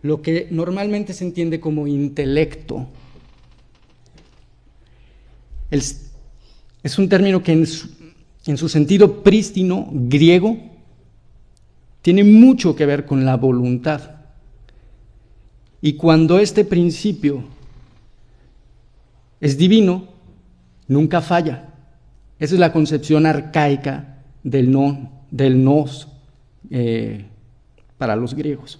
Lo que normalmente se entiende como intelecto es un término que en su sentido prístino griego tiene mucho que ver con la voluntad. Y cuando este principio es divino, nunca falla. Esa es la concepción arcaica del nos para los griegos.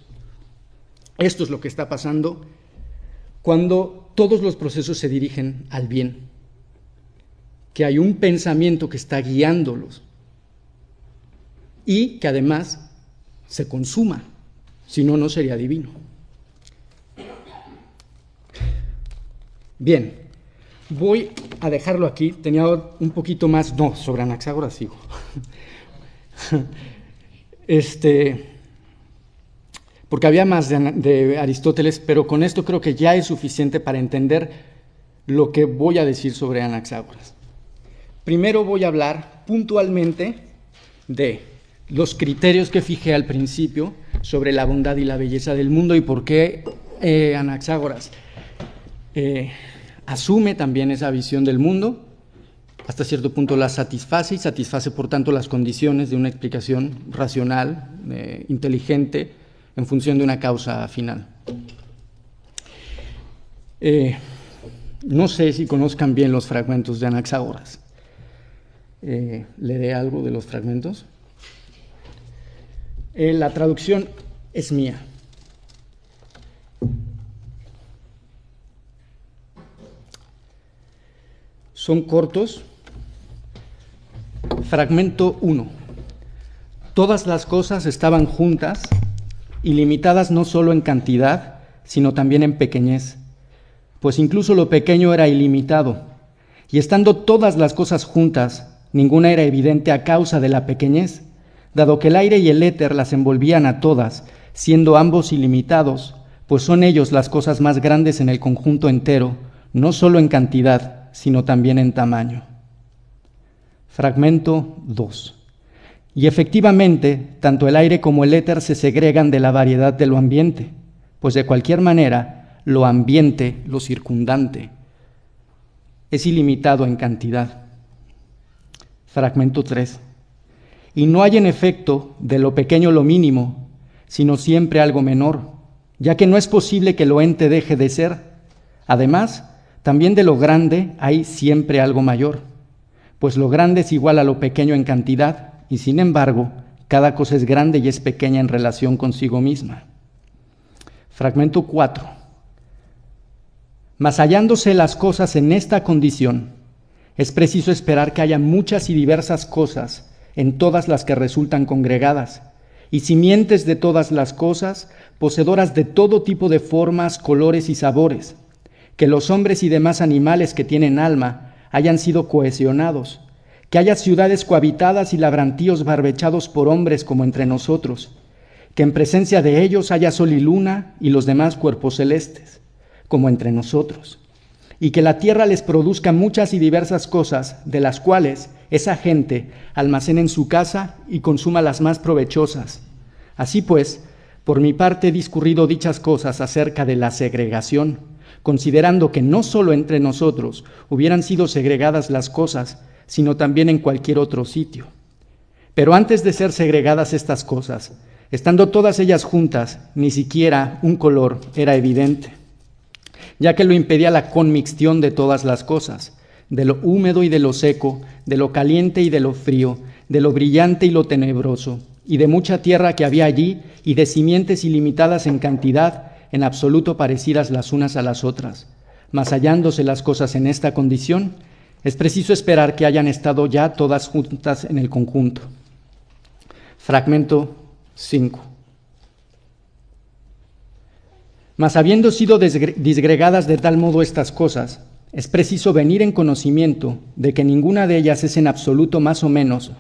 Esto es lo que está pasando cuando todos los procesos se dirigen al bien, que hay un pensamiento que está guiándolos y que además se consuma, si no, no sería divino. Bien, voy a dejarlo aquí, tenía un poquito más, no, sobre Anaxágoras sigo. Porque había más de Aristóteles, pero con esto creo que ya es suficiente para entender lo que voy a decir sobre Anaxágoras. Primero voy a hablar puntualmente de los criterios que fijé al principio sobre la bondad y la belleza del mundo y por qué Anaxágoras asume también esa visión del mundo, hasta cierto punto la satisface y satisface por tanto las condiciones de una explicación racional, inteligente, en función de una causa final. No sé si conozcan bien los fragmentos de Anaxágoras. ¿Leeré algo de los fragmentos? La traducción es mía. Son cortos. Fragmento 1. Todas las cosas estaban juntas y limitadas no solo en cantidad, sino también en pequeñez, pues incluso lo pequeño era ilimitado, y estando todas las cosas juntas, ninguna era evidente a causa de la pequeñez, dado que el aire y el éter las envolvían a todas, siendo ambos ilimitados, pues son ellos las cosas más grandes en el conjunto entero, no solo en cantidad, sino también en tamaño. Fragmento 2. Y efectivamente, tanto el aire como el éter se segregan de la variedad de lo ambiente, pues de cualquier manera, lo ambiente, lo circundante, es ilimitado en cantidad. Fragmento 3. Y no hay en efecto de lo pequeño lo mínimo, sino siempre algo menor, ya que no es posible que lo ente deje de ser. Además, también de lo grande hay siempre algo mayor, pues lo grande es igual a lo pequeño en cantidad, y sin embargo, cada cosa es grande y es pequeña en relación consigo misma. Fragmento 4. Mas hallándose las cosas en esta condición, es preciso esperar que haya muchas y diversas cosas en todas las que resultan congregadas, y simientes de todas las cosas, poseedoras de todo tipo de formas, colores y sabores, que los hombres y demás animales que tienen alma hayan sido cohesionados, que haya ciudades cohabitadas y labrantíos barbechados por hombres como entre nosotros, que en presencia de ellos haya sol y luna y los demás cuerpos celestes, como entre nosotros, y que la tierra les produzca muchas y diversas cosas, de las cuales esa gente almacena en su casa y consuma las más provechosas. Así pues, por mi parte he discurrido dichas cosas acerca de la segregación, considerando que no solo entre nosotros hubieran sido segregadas las cosas, sino también en cualquier otro sitio. Pero antes de ser segregadas estas cosas, estando todas ellas juntas, ni siquiera un color era evidente, ya que lo impedía la conmixtión de todas las cosas, de lo húmedo y de lo seco, de lo caliente y de lo frío, de lo brillante y lo tenebroso, y de mucha tierra que había allí, y de simientes ilimitadas en cantidad, en absoluto parecidas las unas a las otras. Mas hallándose las cosas en esta condición, es preciso esperar que hayan estado ya todas juntas en el conjunto. Fragmento 5. Mas habiendo sido disgregadas de tal modo estas cosas, es preciso venir en conocimiento de que ninguna de ellas es en absoluto más o menos,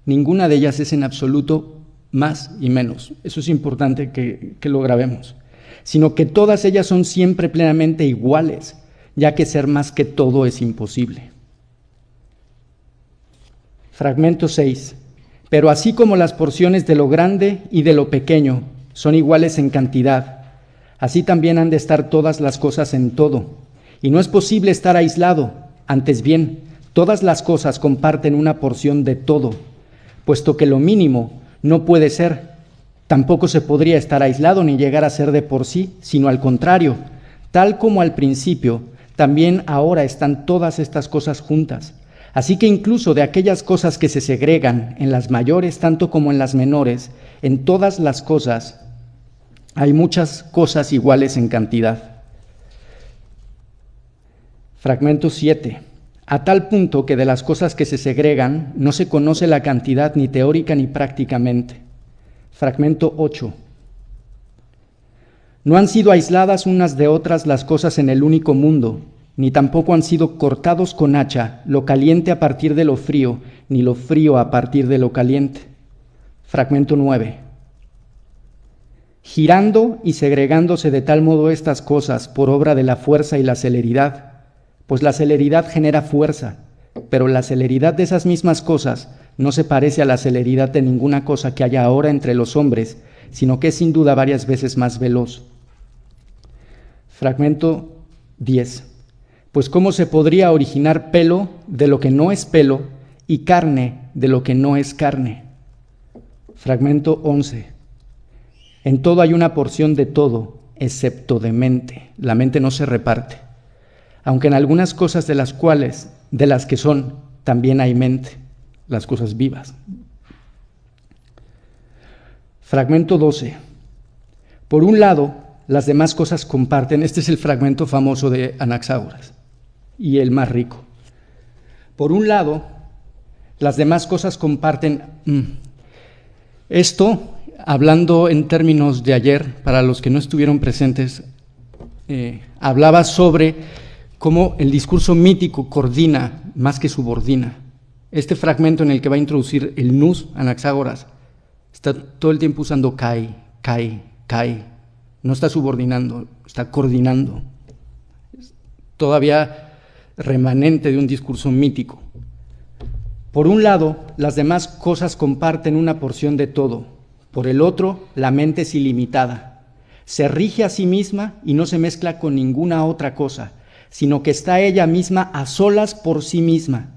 ninguna de ellas es en absoluto más y menos. Eso es importante que lo grabemos. Sino que todas ellas son siempre plenamente iguales, ya que ser más que todo es imposible. Fragmento 6. Pero así como las porciones de lo grande y de lo pequeño son iguales en cantidad, así también han de estar todas las cosas en todo. Y no es posible estar aislado, antes bien, todas las cosas comparten una porción de todo, puesto que lo mínimo no puede ser, tampoco se podría estar aislado ni llegar a ser de por sí, sino al contrario, tal como al principio, también ahora están todas estas cosas juntas. Así que incluso de aquellas cosas que se segregan en las mayores tanto como en las menores, en todas las cosas hay muchas cosas iguales en cantidad. Fragmento 7. A tal punto que de las cosas que se segregan no se conoce la cantidad ni teórica ni prácticamente. Fragmento 8. No han sido aisladas unas de otras las cosas en el único mundo, ni tampoco han sido cortados con hacha lo caliente a partir de lo frío, ni lo frío a partir de lo caliente. Fragmento 9. Girando y segregándose de tal modo estas cosas por obra de la fuerza y la celeridad, pues la celeridad genera fuerza, pero la celeridad de esas mismas cosas no se parece a la celeridad de ninguna cosa que haya ahora entre los hombres, sino que es sin duda varias veces más veloz. Fragmento 10. Pues cómo se podría originar pelo de lo que no es pelo y carne de lo que no es carne. Fragmento 11. En todo hay una porción de todo, excepto de mente. La mente no se reparte. Aunque en algunas cosas de las que son, también hay mente, las cosas vivas. Fragmento 12. Por un lado, las demás cosas comparten, este es el fragmento famoso de Anaxágoras, y el más rico. Por un lado, las demás cosas comparten. Esto, hablando en términos de ayer, para los que no estuvieron presentes, hablaba sobre cómo el discurso mítico coordina más que subordina. Este fragmento en el que va a introducir el nous Anaxágoras está todo el tiempo usando kai, kai, kai. No está subordinando, está coordinando. Todavía remanente de un discurso mítico. Por un lado, las demás cosas comparten una porción de todo. Por el otro, la mente es ilimitada. Se rige a sí misma y no se mezcla con ninguna otra cosa, sino que está ella misma a solas por sí misma,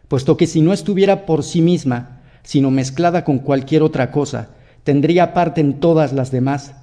puesto que si no estuviera por sí misma, sino mezclada con cualquier otra cosa, tendría parte en todas las demás.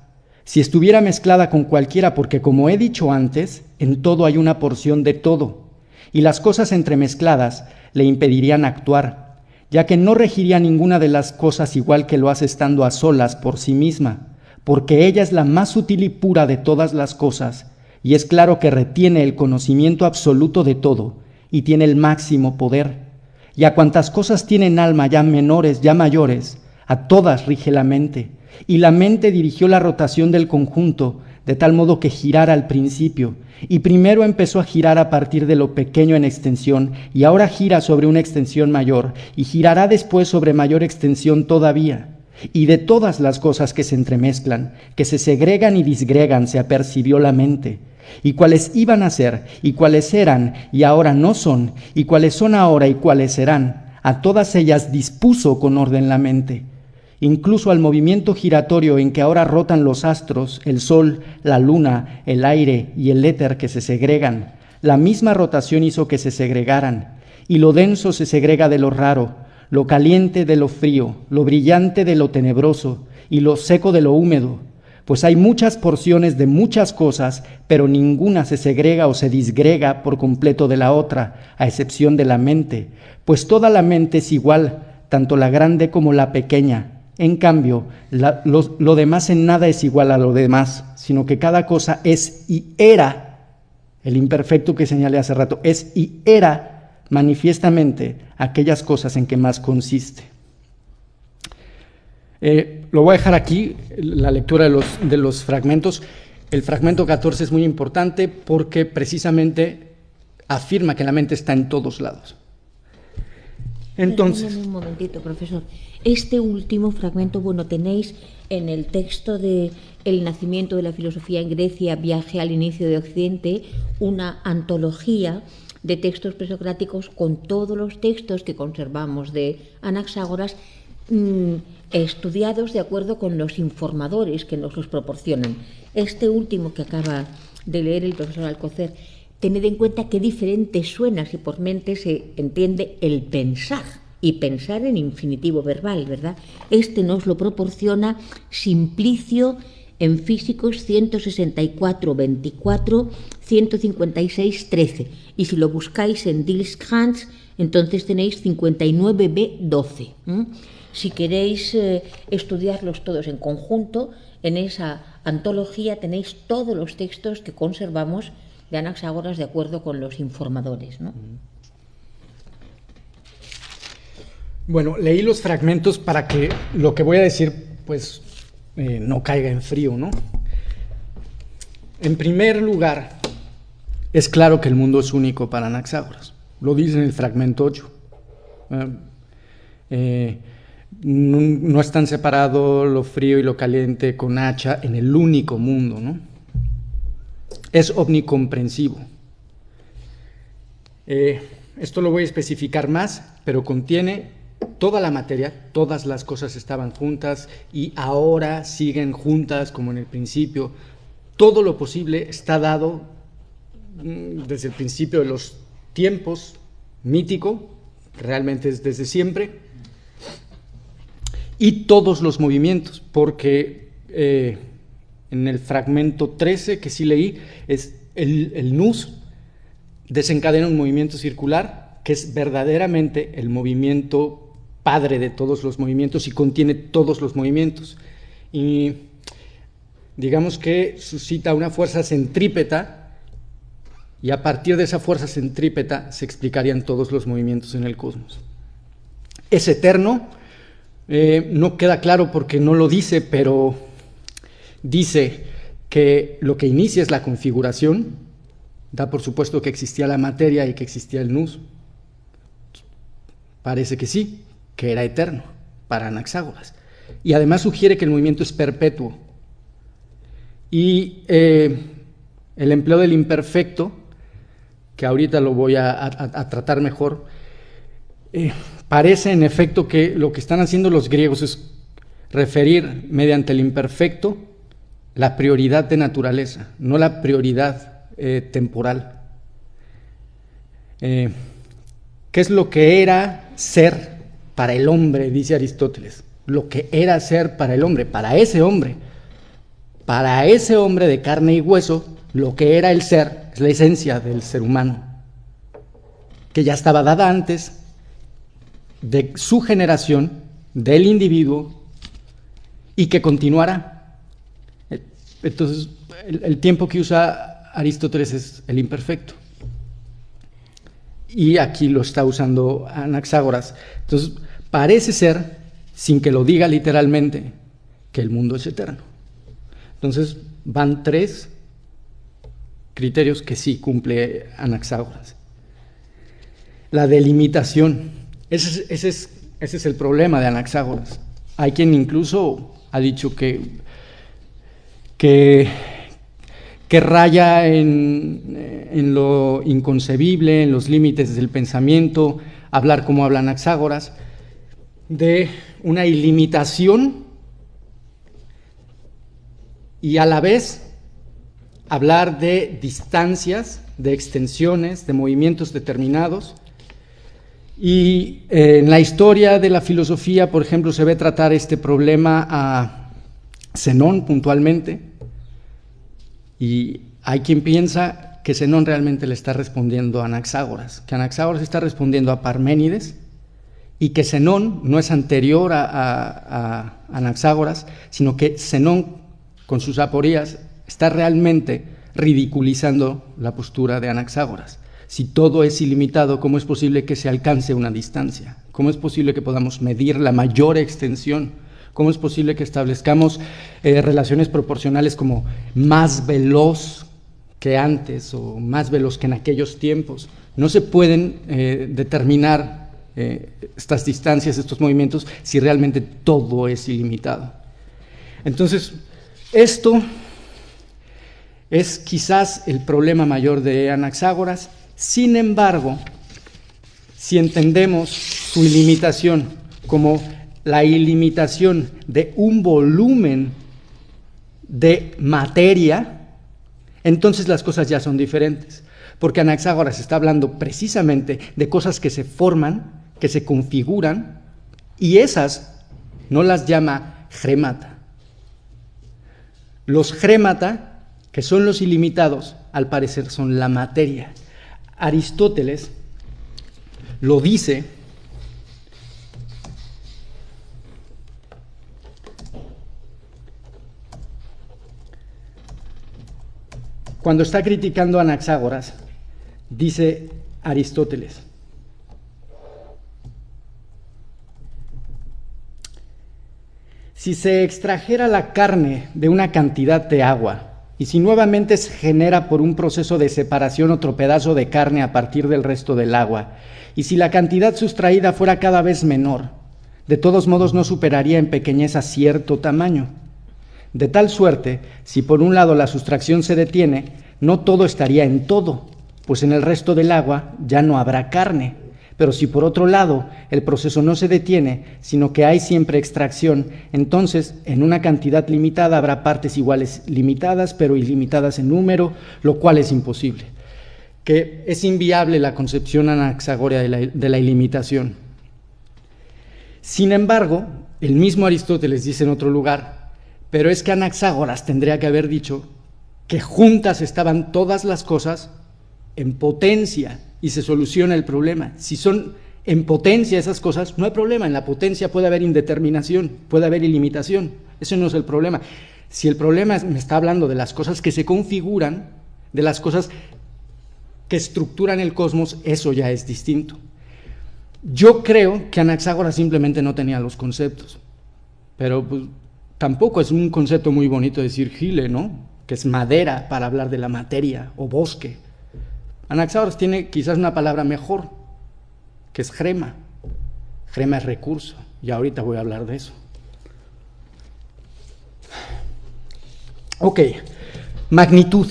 Si estuviera mezclada con cualquiera, porque como he dicho antes, en todo hay una porción de todo, y las cosas entremezcladas le impedirían actuar, ya que no regiría ninguna de las cosas igual que lo hace estando a solas por sí misma, porque ella es la más sutil y pura de todas las cosas, y es claro que retiene el conocimiento absoluto de todo, y tiene el máximo poder. Y a cuantas cosas tienen alma, ya menores, ya mayores, a todas rige la mente, y la mente dirigió la rotación del conjunto, de tal modo que girara al principio, y primero empezó a girar a partir de lo pequeño en extensión, y ahora gira sobre una extensión mayor, y girará después sobre mayor extensión todavía. Y de todas las cosas que se entremezclan, que se segregan y disgregan, se apercibió la mente, y cuáles iban a ser, y cuáles eran, y ahora no son, y cuáles son ahora, y cuáles serán. A todas ellas dispuso con orden la mente, incluso al movimiento giratorio en que ahora rotan los astros, el sol, la luna, el aire y el éter que se segregan. La misma rotación hizo que se segregaran, y lo denso se segrega de lo raro, lo caliente de lo frío, lo brillante de lo tenebroso, y lo seco de lo húmedo, pues hay muchas porciones de muchas cosas, pero ninguna se segrega o se disgrega por completo de la otra, a excepción de la mente, pues toda la mente es igual, tanto la grande como la pequeña. En cambio, lo demás en nada es igual a lo demás, sino que cada cosa es y era, el imperfecto que señalé hace rato, es y era manifiestamente aquellas cosas en que más consiste. Lo voy a dejar aquí, la lectura de los fragmentos. El fragmento 14 es muy importante porque precisamente afirma que la mente está en todos lados. Entonces, un momentito, profesor. Este último fragmento, bueno, tenéis en el texto de El nacimiento de la filosofía en Grecia, viaje al inicio de Occidente, una antología de textos presocráticos con todos los textos que conservamos de Anaxágoras, estudiados de acuerdo con los informadores que nos los proporcionan. Este último que acaba de leer el profesor Alcocer, tened en cuenta qué diferente suena si por mente se entiende el pensar, y pensar en infinitivo verbal, ¿verdad? Este nos lo proporciona Simplicio en Físicos 164-24, 156-13, y si lo buscáis en Dils-Hans, entonces tenéis 59b-12. Si queréis estudiarlos todos en conjunto, en esa antología tenéis todos los textos que conservamos de Anaxágoras de acuerdo con los informadores, ¿no? Bueno, leí los fragmentos para que lo que voy a decir, pues, no caiga en frío, ¿no? En primer lugar, es claro que el mundo es único para Anaxágoras. Lo dice en el fragmento 8. no están separados lo frío y lo caliente con hacha en el único mundo, ¿no? Es omnicomprensivo. Esto lo voy a especificar más, pero contiene toda la materia, todas las cosas estaban juntas y ahora siguen juntas como en el principio. Todo lo posible está dado desde el principio de los tiempos, mítico, realmente es desde siempre. Y todos los movimientos, porque en el fragmento 13 que sí leí, es el nous desencadena un movimiento circular que es verdaderamente el movimiento padre de todos los movimientos y contiene todos los movimientos. Y digamos que suscita una fuerza centrípeta y a partir de esa fuerza centrípeta se explicarían todos los movimientos en el cosmos. Es eterno. No queda claro porque no lo dice, pero dice que lo que inicia es la configuración, da por supuesto que existía la materia y que existía el nous. Parece que sí, que era eterno para Anaxágoras. Y además sugiere que el movimiento es perpetuo. Y el empleo del imperfecto, que ahorita lo voy a tratar mejor, parece en efecto que lo que están haciendo los griegos es referir mediante el imperfecto la prioridad de naturaleza, no la prioridad temporal. ¿Qué es lo que era ser para el hombre? Dice Aristóteles. Lo que era ser para el hombre, para ese hombre de carne y hueso, lo que era el ser es la esencia del ser humano, que ya estaba dada antes de su generación, del individuo, y que continuará. Entonces, el tiempo que usa Aristóteles es el imperfecto. Y aquí lo está usando Anaxágoras. Entonces, parece ser, sin que lo diga literalmente, que el mundo es eterno. Entonces, van 3 criterios que sí cumple Anaxágoras. La delimitación. Ese es el problema de Anaxágoras. Hay quien incluso ha dicho que raya en lo inconcebible, en los límites del pensamiento, hablar como habla Anaxágoras, de una ilimitación y a la vez hablar de distancias, de extensiones, de movimientos determinados. Y en la historia de la filosofía, por ejemplo, se ve tratar este problema a Zenón puntualmente, y hay quien piensa que Zenón realmente le está respondiendo a Anaxágoras, que Anaxágoras está respondiendo a Parménides, y que Zenón no es anterior a Anaxágoras, sino que Zenón, con sus aporías, está realmente ridiculizando la postura de Anaxágoras. Si todo es ilimitado, ¿cómo es posible que se alcance una distancia? ¿Cómo es posible que podamos medir la mayor extensión? ¿Cómo es posible que establezcamos relaciones proporcionales como más veloz que antes o más veloz que en aquellos tiempos? No se pueden determinar estas distancias, estos movimientos, si realmente todo es ilimitado. Entonces, esto es quizás el problema mayor de Anaxágoras. Sin embargo, si entendemos su ilimitación como la ilimitación de un volumen de materia, entonces las cosas ya son diferentes, porque Anaxágoras está hablando precisamente de cosas que se forman, que se configuran, y esas no las llama grémata. Los grémata, que son los ilimitados, al parecer son la materia. Aristóteles lo dice cuando está criticando a Anaxágoras. Dice Aristóteles: si se extrajera la carne de una cantidad de agua, y si nuevamente se genera por un proceso de separación otro pedazo de carne a partir del resto del agua, y si la cantidad sustraída fuera cada vez menor, De todos modos no superaría en pequeñez a cierto tamaño. De tal suerte, si por un lado la sustracción se detiene, no todo estaría en todo, pues en el resto del agua ya no habrá carne. Pero si por otro lado el proceso no se detiene, sino que hay siempre extracción, entonces en una cantidad limitada habrá partes iguales limitadas, pero ilimitadas en número, lo cual es imposible. Que es inviable la concepción anaxagórea de la ilimitación. Sin embargo, el mismo Aristóteles dice en otro lugar, pero es que Anaxágoras tendría que haber dicho que juntas estaban todas las cosas en potencia y se soluciona el problema. Si son en potencia esas cosas, no hay problema. En la potencia puede haber indeterminación, puede haber ilimitación. Eso no es el problema. Si el problema me está hablando de las cosas que se configuran, de las cosas que estructuran el cosmos, eso ya es distinto. Yo creo que Anaxágoras simplemente no tenía los conceptos, pero pues, tampoco es un concepto muy bonito decir gile, ¿no? Que es madera para hablar de la materia, o bosque. Anaxágoras tiene quizás una palabra mejor, que es grema. Grema es recurso, y ahorita voy a hablar de eso. Ok, magnitud,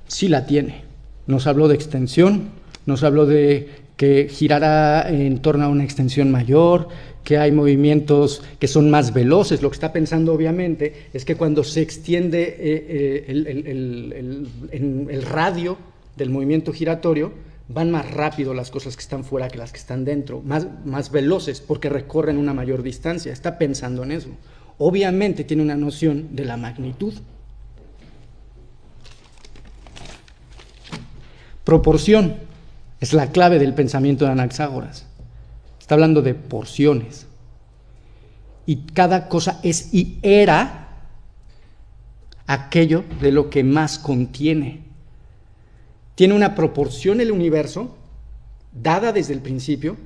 sí la tiene. Nos habló de extensión, nos habló de que girará en torno a una extensión mayor, que hay movimientos que son más veloces. Lo que está pensando obviamente es que cuando se extiende el radio del movimiento giratorio, van más rápido las cosas que están fuera que las que están dentro, más veloces porque recorren una mayor distancia. Está pensando en eso. Obviamente tiene una noción de la magnitud. Proporción es la clave del pensamiento de Anaxágoras. Está hablando de porciones. Y cada cosa es y era aquello de lo que más contiene. Tiene una proporción el universo, dada desde el principio.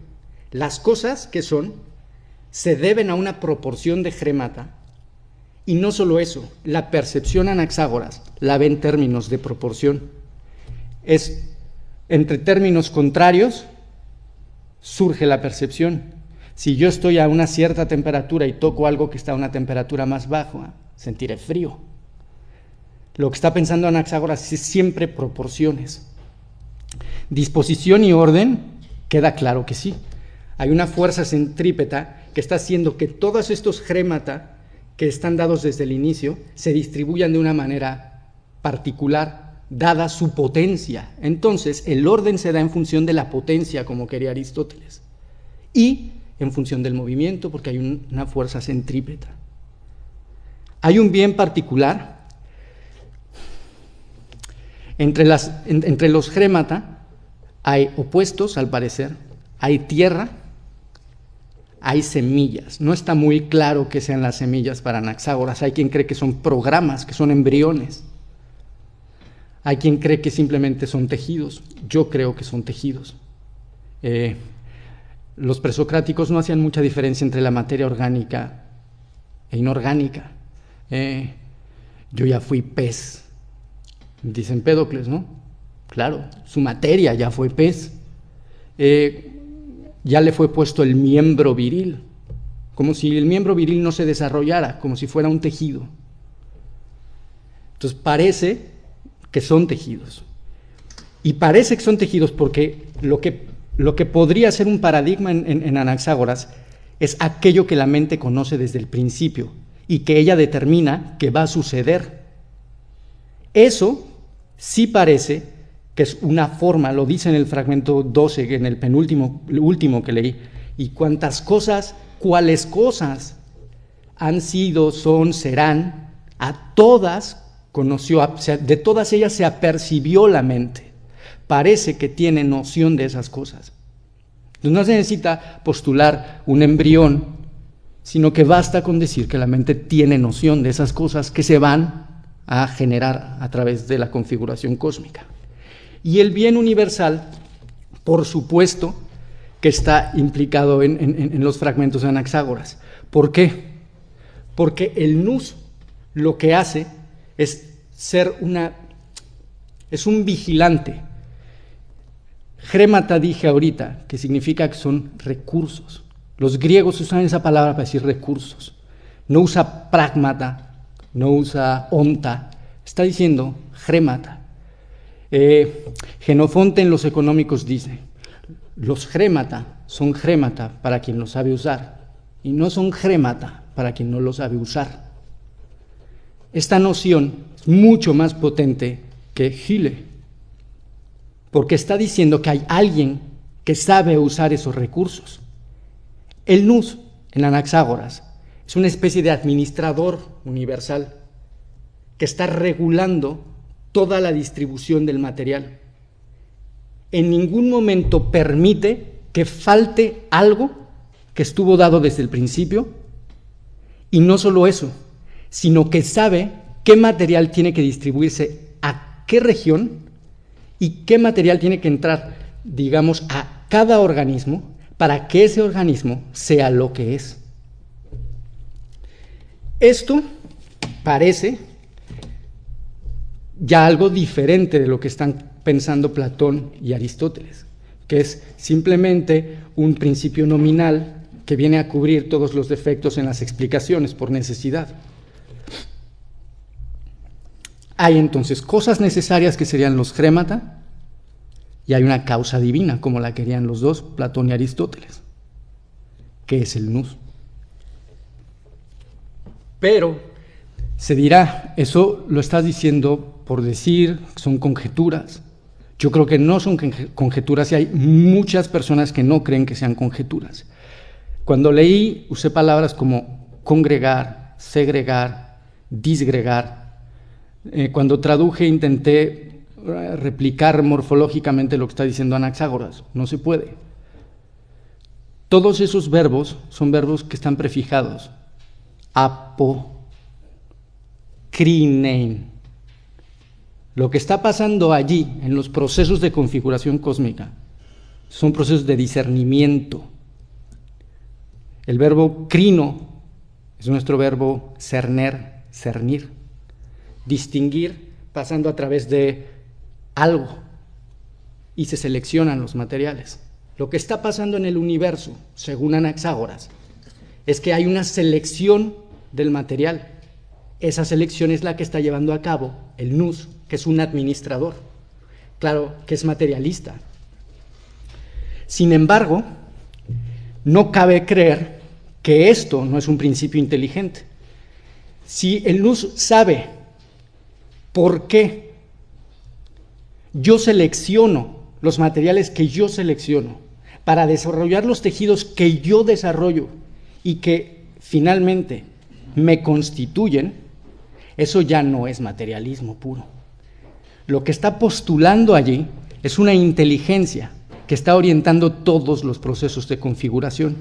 Las cosas que son se deben a una proporción de gremata. Y no solo eso, la percepción Anaxágoras la ve en términos de proporción. Es entre términos contrarios surge la percepción. Si yo estoy a una cierta temperatura y toco algo que está a una temperatura más baja, sentiré frío. Lo que está pensando Anaxágoras es siempre proporciones. Disposición y orden, queda claro que sí. Hay una fuerza centrípeta que está haciendo que todos estos grémata que están dados desde el inicio se distribuyan de una manera particular, dada su potencia. Entonces, el orden se da en función de la potencia, como quería Aristóteles, y en función del movimiento, porque hay una fuerza centrípeta. Hay un bien particular entre los grémata. Hay opuestos, al parecer, hay tierra, hay semillas. No está muy claro qué sean las semillas para Anaxágoras. Hay quien cree que son programas, que son embriones. Hay quien cree que simplemente son tejidos. Yo creo que son tejidos. Los presocráticos no hacían mucha diferencia entre la materia orgánica e inorgánica. Yo ya fui pez, dice Empédocles, ¿no? Claro, su materia ya fue pez. Ya le fue puesto el miembro viril, como si el miembro viril no se desarrollara, como si fuera un tejido. Entonces parece que son tejidos. Y parece que son tejidos porque lo que podría ser un paradigma en Anaxágoras es aquello que la mente conoce desde el principio y que ella determina que va a suceder. Eso sí parece que es una forma, lo dice en el fragmento 12, en el último que leí, y cuántas cosas, cuáles cosas han sido, son, serán, a todas conoció, de todas ellas se apercibió la mente. Parece que tiene noción de esas cosas. Entonces no se necesita postular un embrión, sino que basta con decir que la mente tiene noción de esas cosas que se van a generar a través de la configuración cósmica. Y el bien universal, por supuesto, que está implicado en los fragmentos de Anaxágoras. ¿Por qué? Porque el nous lo que hace es es un vigilante. Grémata dije ahorita, que significa que son recursos. Los griegos usan esa palabra para decir recursos. No usa pragmata, no usa onta, está diciendo grémata. Genofonte en Los Económicos dice, los grémata son grémata para quien lo sabe usar y no son grémata para quien no lo sabe usar. Esta noción es mucho más potente que Hyle, porque está diciendo que hay alguien que sabe usar esos recursos. El nous, en Anaxágoras, es una especie de administrador universal que está regulando toda la distribución del material. En ningún momento permite que falte algo que estuvo dado desde el principio, y no solo eso, sino que sabe qué material tiene que distribuirse a qué región y qué material tiene que entrar, digamos, a cada organismo para que ese organismo sea lo que es. Esto parece ya algo diferente de lo que están pensando Platón y Aristóteles, que es simplemente un principio nominal que viene a cubrir todos los defectos en las explicaciones por necesidad. Hay entonces cosas necesarias que serían los grémata, y hay una causa divina, como la querían los dos, Platón y Aristóteles, que es el nous. Pero se dirá, eso lo estás diciendo por decir, son conjeturas. Yo creo que no son conjeturas y hay muchas personas que no creen que sean conjeturas. Cuando leí, usé palabras como congregar, segregar, disgregar. Cuando traduje intenté replicar morfológicamente lo que está diciendo Anaxágoras. No se puede. Todos esos verbos son verbos que están prefijados. Apo, krinein. Lo que está pasando allí, en los procesos de configuración cósmica, son procesos de discernimiento. El verbo crino es nuestro verbo cerner, cernir. Distinguir pasando a través de algo, y se seleccionan los materiales. Lo que está pasando en el universo, según Anaxágoras, es que hay una selección del material. Esa selección es la que está llevando a cabo el nous, que es un administrador, claro, que es materialista. Sin embargo, no cabe creer que esto no es un principio inteligente. Si el nous sabe por qué yo selecciono los materiales que yo selecciono para desarrollar los tejidos que yo desarrollo y que finalmente me constituyen, eso ya no es materialismo puro. Lo que está postulando allí es una inteligencia que está orientando todos los procesos de configuración.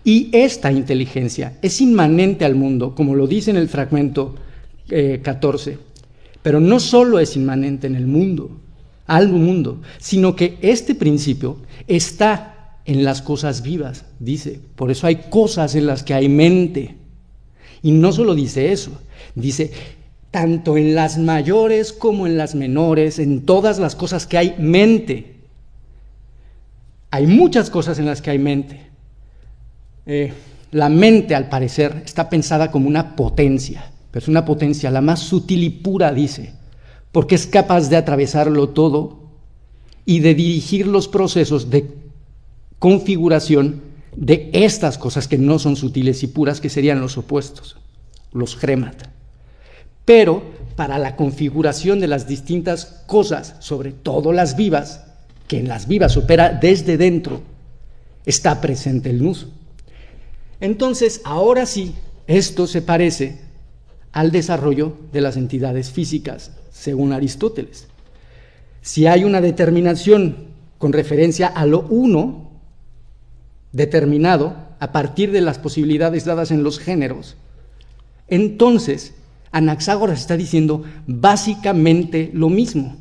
Y esta inteligencia es inmanente al mundo, como lo dice en el fragmento 14, pero no solo es inmanente en el mundo, al mundo, sino que este principio está en las cosas vivas, dice. Por eso hay cosas en las que hay mente. Y no solo dice eso, dice, tanto en las mayores como en las menores, en todas las cosas que hay mente. Hay muchas cosas en las que hay mente. La mente, al parecer, está pensada como una potencia, pero es una potencia la más sutil y pura, dice, porque es capaz de atravesarlo todo y de dirigir los procesos de configuración de estas cosas que no son sutiles y puras, que serían los opuestos, los grémata. Pero para la configuración de las distintas cosas, sobre todo las vivas, que en las vivas opera desde dentro, está presente el nous. Entonces, ahora sí, esto se parece al desarrollo de las entidades físicas, según Aristóteles. Si hay una determinación con referencia a lo uno determinado a partir de las posibilidades dadas en los géneros, entonces Anaxágoras está diciendo básicamente lo mismo.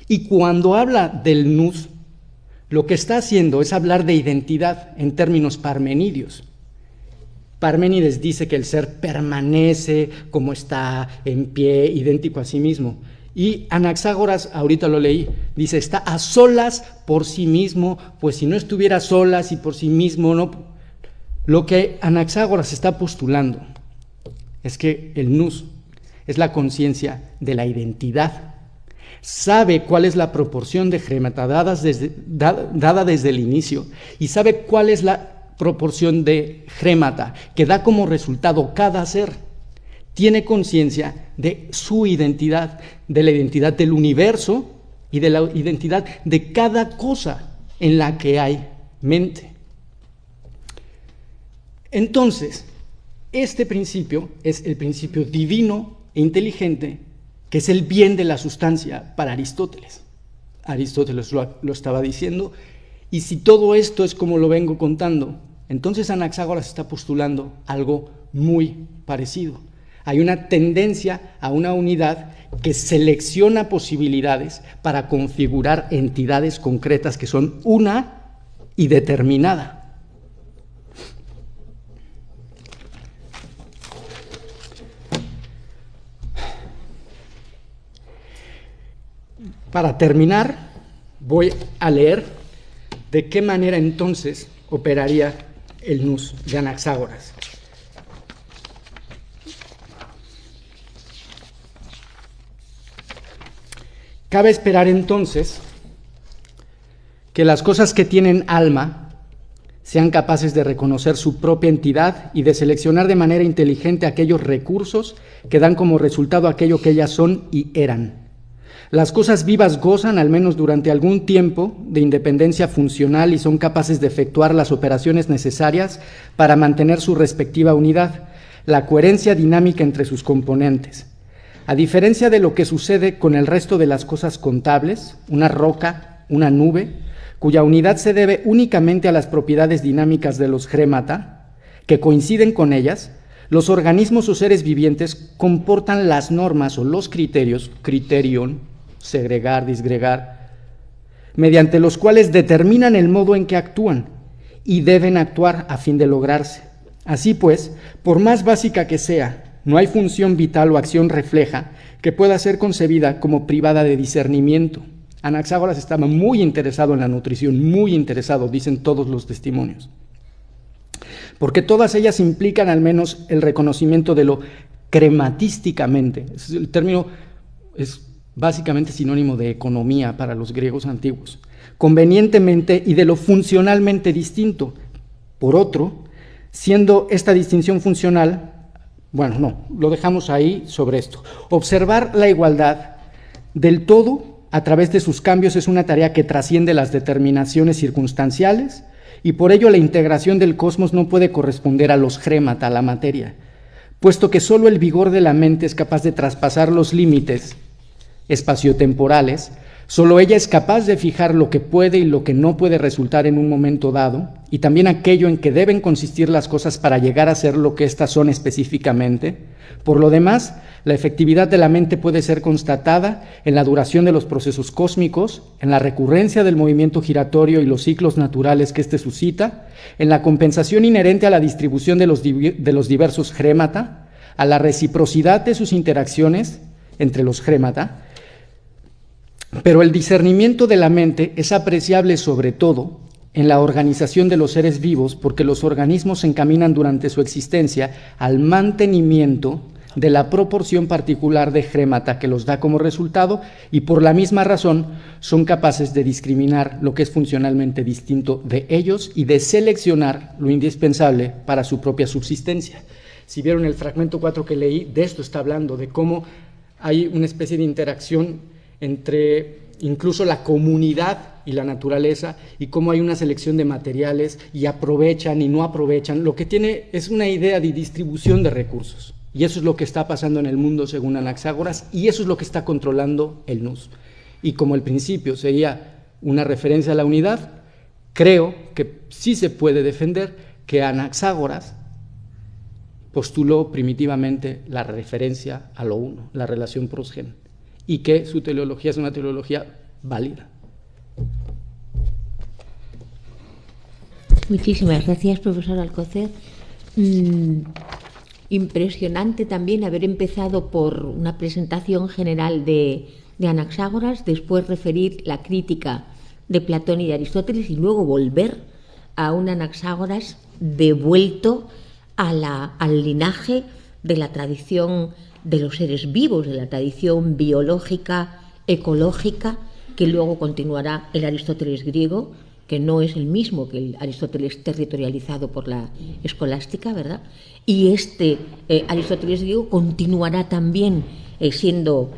Y cuando habla del nous, lo que está haciendo es hablar de identidad en términos parmenidios. Parménides dice que el ser permanece como está, en pie, idéntico a sí mismo. Y Anaxágoras, ahorita lo leí, dice, está a solas por sí mismo, pues si no estuviera a solas y por sí mismo, no. Lo que Anaxágoras está postulando es que el nous es la conciencia de la identidad. Sabe cuál es la proporción de grémata dada desde el inicio y sabe cuál es la proporción de grémata que da como resultado cada ser. Tiene conciencia de su identidad, de la identidad del universo y de la identidad de cada cosa en la que hay mente. Entonces, este principio es el principio divino e inteligente, que es el bien de la sustancia para Aristóteles. Aristóteles lo estaba diciendo, y si todo esto es como lo vengo contando, entonces Anaxágoras está postulando algo muy parecido. Hay una tendencia a una unidad que selecciona posibilidades para configurar entidades concretas que son una y determinada. Para terminar, voy a leer de qué manera entonces operaría el nous de Anaxágoras. Cabe esperar entonces que las cosas que tienen alma sean capaces de reconocer su propia entidad y de seleccionar de manera inteligente aquellos recursos que dan como resultado aquello que ellas son y eran. Las cosas vivas gozan, al menos durante algún tiempo, de independencia funcional y son capaces de efectuar las operaciones necesarias para mantener su respectiva unidad, la coherencia dinámica entre sus componentes. A diferencia de lo que sucede con el resto de las cosas contables, una roca, una nube, cuya unidad se debe únicamente a las propiedades dinámicas de los grémata, que coinciden con ellas, los organismos o seres vivientes comportan las normas o los criterios, criterion, segregar, disgregar, mediante los cuales determinan el modo en que actúan y deben actuar a fin de lograrse. Así pues, por más básica que sea, no hay función vital o acción refleja que pueda ser concebida como privada de discernimiento. Anaxágoras estaba muy interesado en la nutrición, muy interesado, dicen todos los testimonios, porque todas ellas implican al menos el reconocimiento de lo crematísticamente. El término es básicamente sinónimo de economía para los griegos antiguos, convenientemente y de lo funcionalmente distinto. Por otro, siendo esta distinción funcional, bueno, no, lo dejamos ahí sobre esto. Observar la igualdad del todo a través de sus cambios es una tarea que trasciende las determinaciones circunstanciales y por ello la integración del cosmos no puede corresponder a los grémata, a la materia, puesto que solo el vigor de la mente es capaz de traspasar los límites espaciotemporales, solo ella es capaz de fijar lo que puede y lo que no puede resultar en un momento dado, y también aquello en que deben consistir las cosas para llegar a ser lo que éstas son específicamente. Por lo demás, la efectividad de la mente puede ser constatada en la duración de los procesos cósmicos, en la recurrencia del movimiento giratorio y los ciclos naturales que éste suscita, en la compensación inherente a la distribución de los diversos grémata, a la reciprocidad de sus interacciones entre los grémata. Pero el discernimiento de la mente es apreciable sobre todo en la organización de los seres vivos, porque los organismos se encaminan durante su existencia al mantenimiento de la proporción particular de grémata que los da como resultado, y por la misma razón son capaces de discriminar lo que es funcionalmente distinto de ellos y de seleccionar lo indispensable para su propia subsistencia. Si vieron el fragmento 4 que leí, de esto está hablando, de cómo hay una especie de interacción entre incluso la comunidad y la naturaleza, y cómo hay una selección de materiales y aprovechan y no aprovechan. Lo que tiene es una idea de distribución de recursos, y eso es lo que está pasando en el mundo según Anaxágoras, y eso es lo que está controlando el nous. Y como el principio sería una referencia a la unidad, creo que sí se puede defender que Anaxágoras postuló primitivamente la referencia a lo uno, la relación pros-gen, y que su teleología es una teleología válida. Muchísimas gracias, profesor Alcocer. Impresionante también haber empezado por una presentación general de Anaxágoras, después referir la crítica de Platón y de Aristóteles y luego volver a un Anaxágoras devuelto al linaje de la tradición de los seres vivos, de la tradición biológica, ecológica, que luego continuará el Aristóteles griego, que no es el mismo que el Aristóteles territorializado por la escolástica, ¿verdad? Y este Aristóteles griego continuará también siendo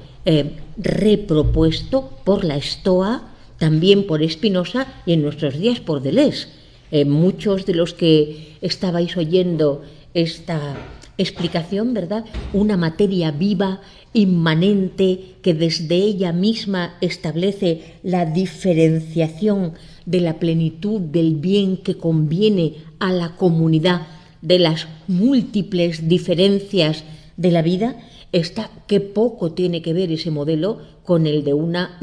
repropuesto por la Estoa, también por Spinoza y en nuestros días por Deleuze. Muchos de los que estabais oyendo esta explicación, ¿verdad? Una materia viva, inmanente, que desde ella misma establece la diferenciación de la plenitud del bien que conviene a la comunidad de las múltiples diferencias de la vida. Qué poco tiene que ver ese modelo con el de una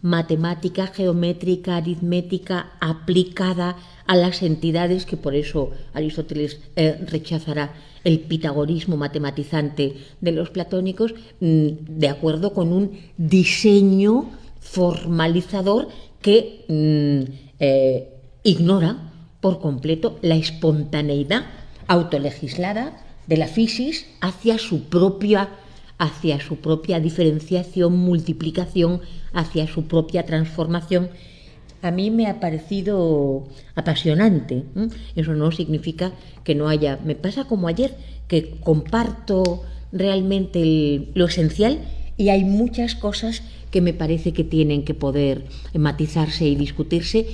matemática geométrica, aritmética aplicada a las entidades, que por eso Aristóteles rechazará el pitagorismo matematizante de los platónicos, de acuerdo con un diseño formalizador que ignora por completo la espontaneidad autolegislada de la physis hacia su propia diferenciación, multiplicación, hacia su propia transformación. A mí me ha parecido apasionante. Eso no significa que no haya... Me pasa como ayer, que comparto realmente lo esencial, y hay muchas cosas que me parece que tienen que poder matizarse y discutirse.